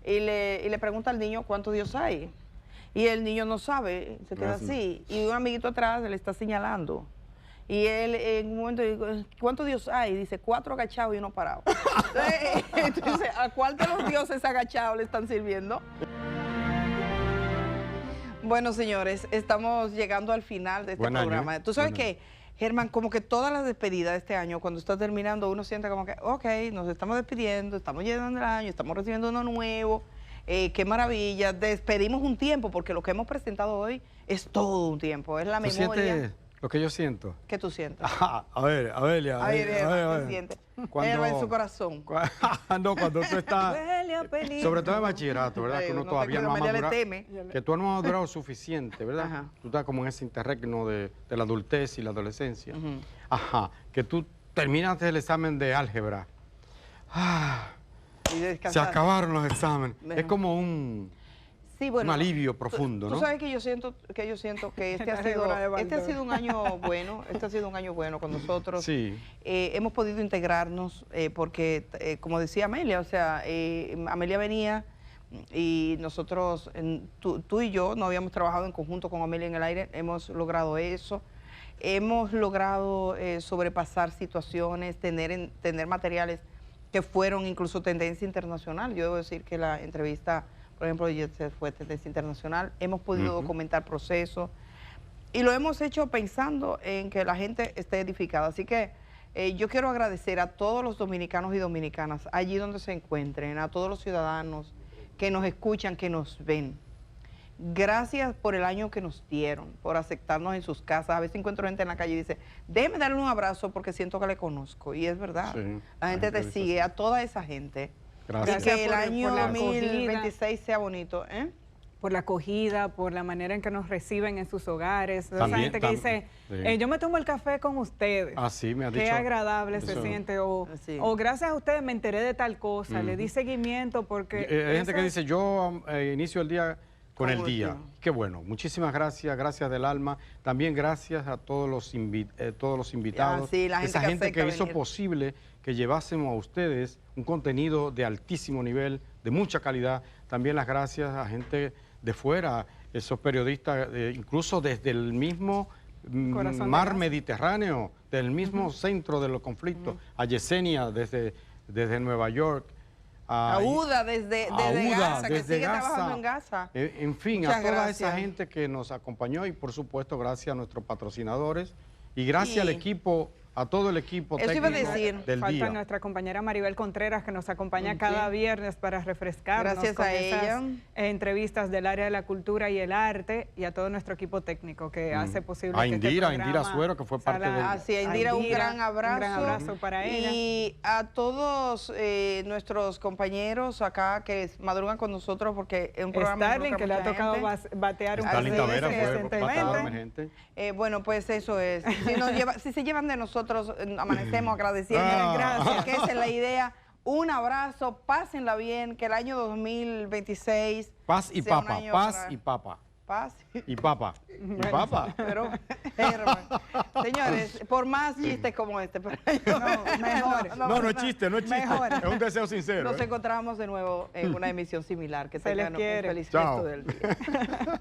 y le pregunta al niño cuántos Dios hay. Y el niño no sabe, se queda así. Y un amiguito atrás le está señalando. Y él en un momento dice, ¿cuántos Dios hay? Dice, 4 agachados y 1 parado. Entonces, ¿a cuál de los dioses agachados le están sirviendo? Bueno, señores, estamos llegando al final de este Buen año, programa. Tú sabes buen año. que, Germán, como que todas las despedidas de este año, cuando está terminando, uno siente como que, ok, nos estamos despidiendo, estamos llenando el año, estamos recibiendo uno nuevo, qué maravilla. Despedimos un tiempo, porque lo que hemos presentado hoy es todo un tiempo, es la ¿Tú memoria. sientes lo que yo siento? ¿Qué tú sientes? A ver, Abelia. A ver, Germán, ¿qué sientes? Germán, en su corazón. No, cuando tú estás, Huele a peligro. sobre todo en bachillerato, ¿verdad? Que uno no todavía te- no ha Amelia le madurado. teme. Que tú no has madurado suficiente, ¿verdad? Ajá. Tú estás como en ese interregno de la adultez y la adolescencia. Ajá. Que tú terminaste el examen de álgebra. Ah, Y se descansaste. acabaron los exámenes. Mejor. Es como un... Sí, bueno, un alivio profundo, tú ¿no? sabes que yo siento que este ha sido un año bueno, con nosotros. Sí. Hemos podido integrarnos porque, como decía Amelia, o sea, Amelia venía y nosotros, tú y yo, no habíamos trabajado en conjunto con Amelia en el aire, hemos logrado eso. Hemos logrado sobrepasar situaciones, tener materiales que fueron incluso tendencia internacional. Yo debo decir que la entrevista, por ejemplo, fue tendencia internacional. Hemos podido documentar procesos y lo hemos hecho pensando en que la gente esté edificada. Así que yo quiero agradecer a todos los dominicanos y dominicanas, allí donde se encuentren, a todos los ciudadanos que nos escuchan, que nos ven. Gracias por el año que nos dieron, por aceptarnos en sus casas. A veces encuentro gente en la calle y dice, déjeme darle un abrazo porque siento que le conozco. Y es verdad, Sí, la gente te sigue, a toda esa gente. Gracias. Y que el por año la acogida. 2026 sea bonito. Por la acogida, por la manera en que nos reciben en sus hogares. Esa También, gente que dice, sí. yo me tomo el café con ustedes. Así me ha dicho. Qué agradable se Eso. siente. O gracias a ustedes me enteré de tal cosa, le di seguimiento porque... Hay gente que eso- dice, yo inicio el día con el Como día. tú. Qué bueno. Muchísimas gracias del alma. También gracias a todos los invitados. Ah, sí, la gente esa que gente que acepta hizo venir. posible que llevásemos a ustedes un contenido de altísimo nivel, de mucha calidad. También las gracias a gente de fuera, esos periodistas, incluso desde el mismo Corazón de mar Gaza. Mediterráneo, del mismo centro de los conflictos, a Yesenia desde Nueva York. A UDA desde Gaza, que desde sigue Gaza. trabajando en Gaza. En fin, Muchas a toda gracias. esa gente que nos acompañó y por supuesto gracias a nuestros patrocinadores y gracias Y- al equipo, a todo el equipo Eso iba a técnico decir. del Falta día. nuestra compañera Maribel Contreras, que nos acompaña Sí. cada viernes para refrescarnos Gracias con a esas ella. entrevistas del área de la cultura y el arte, y a todo nuestro equipo técnico que hace posible A que Indira, este Indira programa Suero, que fue parte salga- del... Así, a Indira, un gran abrazo. Un gran abrazo para ella. Y a todos nuestros compañeros acá que madrugan con nosotros porque es un programa Starling, que le ha mucha tocado gente. batear un Starling par de Tavera veces fue recientemente. bateador emergente. Bueno, pues eso es. Si se llevan de nosotros, amanecemos agradeciendo. Gracias. Que esa es la idea. Un abrazo, pásenla bien, que el año 2026 Paz y sea un papa, año paz para- y papa. Paz. Y papa. Y papa. Pero, señores, por más chistes como este, pero mejor. No es chiste, no es chiste. Mejor. Es un deseo sincero. Nos encontramos de nuevo en una emisión similar. Que Se les tengan un quiere. feliz Chao. resto del día.